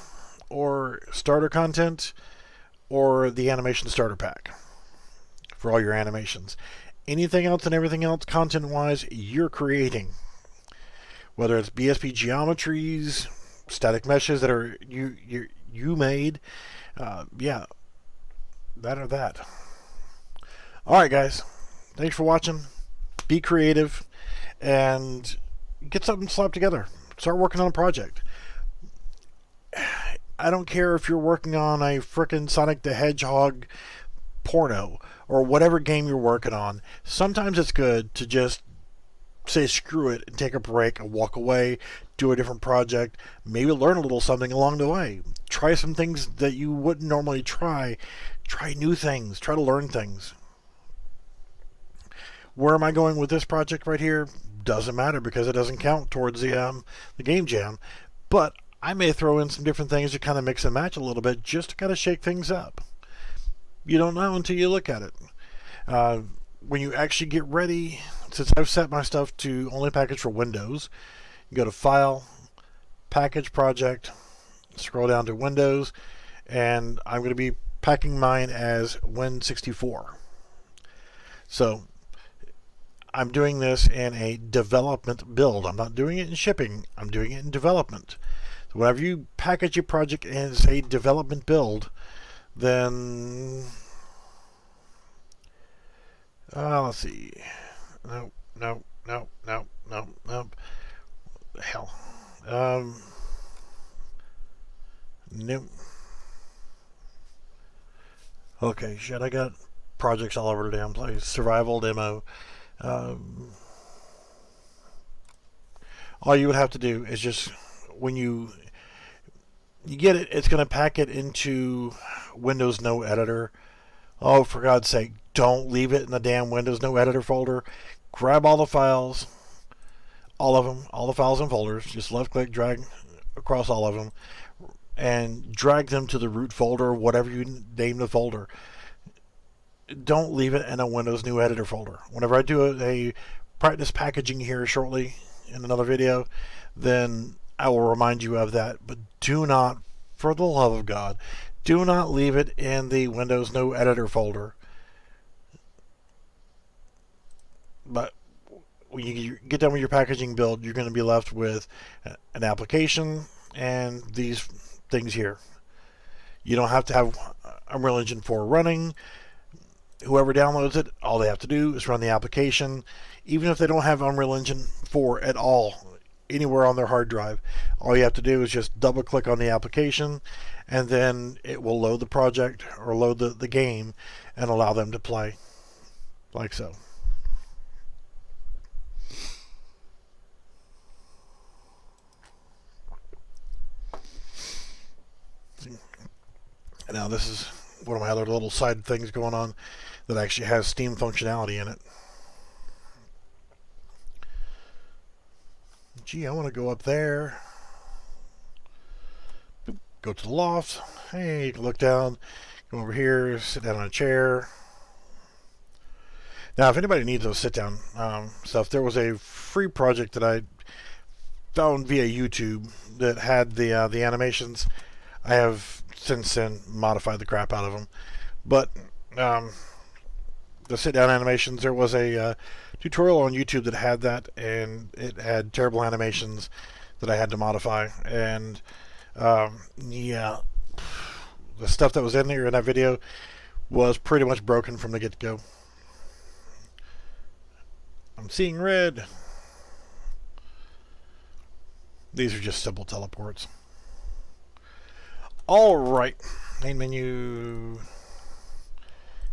or starter content, or the animation starter pack for all your animations. Anything else and everything else content wise you're creating, whether it's BSP geometries, static meshes that are you made, yeah, that or that. All right, guys, thanks for watching. Be creative and get something slapped together. Start working on a project. I don't care if you're working on a frickin' Sonic the Hedgehog porno or whatever game you're working on. Sometimes it's good to just say screw it and take a break and walk away, do a different project, maybe learn a little something along the way. Try some things that you wouldn't normally try. Try new things. Try to learn things. Where am I going with this project right here? Doesn't matter, because it doesn't count towards the game jam. But I may throw in some different things to kind of mix and match a little bit, just to kind of shake things up. You don't know until you look at it. When you actually get ready, since I've set my stuff to only package for Windows, you go to File, Package Project, scroll down to Windows, and I'm going to be packing mine as Win64. So I'm doing this in a development build. I'm not doing it in shipping. I'm doing it in development. So whenever you package your project as a development build, then let's see. No. Hell. Nope. Okay, shit, I got projects all over the damn place. Survival demo. All you would have to do is just, when you get it, it's going to pack it into Windows No Editor. Oh, for God's sake, don't leave it in the damn Windows No Editor folder. Grab all the files, all of them, all the files and folders. Just left click, drag across all of them, and drag them to the root folder, whatever you name the folder. Don't leave it in a Windows New Editor folder. Whenever I do a practice packaging here shortly in another video, then I will remind you of that. But do not, for the love of God, do not leave it in the Windows No Editor folder. But when you get done with your packaging build, you're going to be left with an application and these things here. You don't have to have Unreal Engine 4 running. Whoever downloads it, all they have to do is run the application. Even if they don't have Unreal Engine 4 at all, anywhere on their hard drive, all you have to do is just double click on the application, and then it will load the project or load the game and allow them to play, like so. Now this is one of my other little side things going on that actually has Steam functionality in it. Gee, I want to go up there. Go to the loft. Hey, look down. Go over here, sit down on a chair. Now, if anybody needs those sit-down stuff, there was a free project that I found via YouTube that had the animations. I have since then modified the crap out of them, but the sit-down animations, there was a tutorial on YouTube that had that, and it had terrible animations that I had to modify. And yeah, the stuff that was in there in that video was pretty much broken from the get-go. I'm seeing red. These are just simple teleports. All right, main menu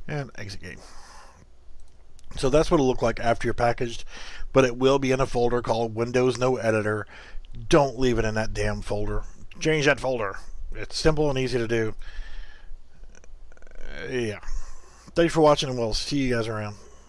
and exit game. So that's what it'll look like after you're packaged, but it will be in a folder called Windows No Editor. Don't leave it in that damn folder. Change that folder. It's simple and easy to do. Yeah. Thanks for watching, and we'll see you guys around.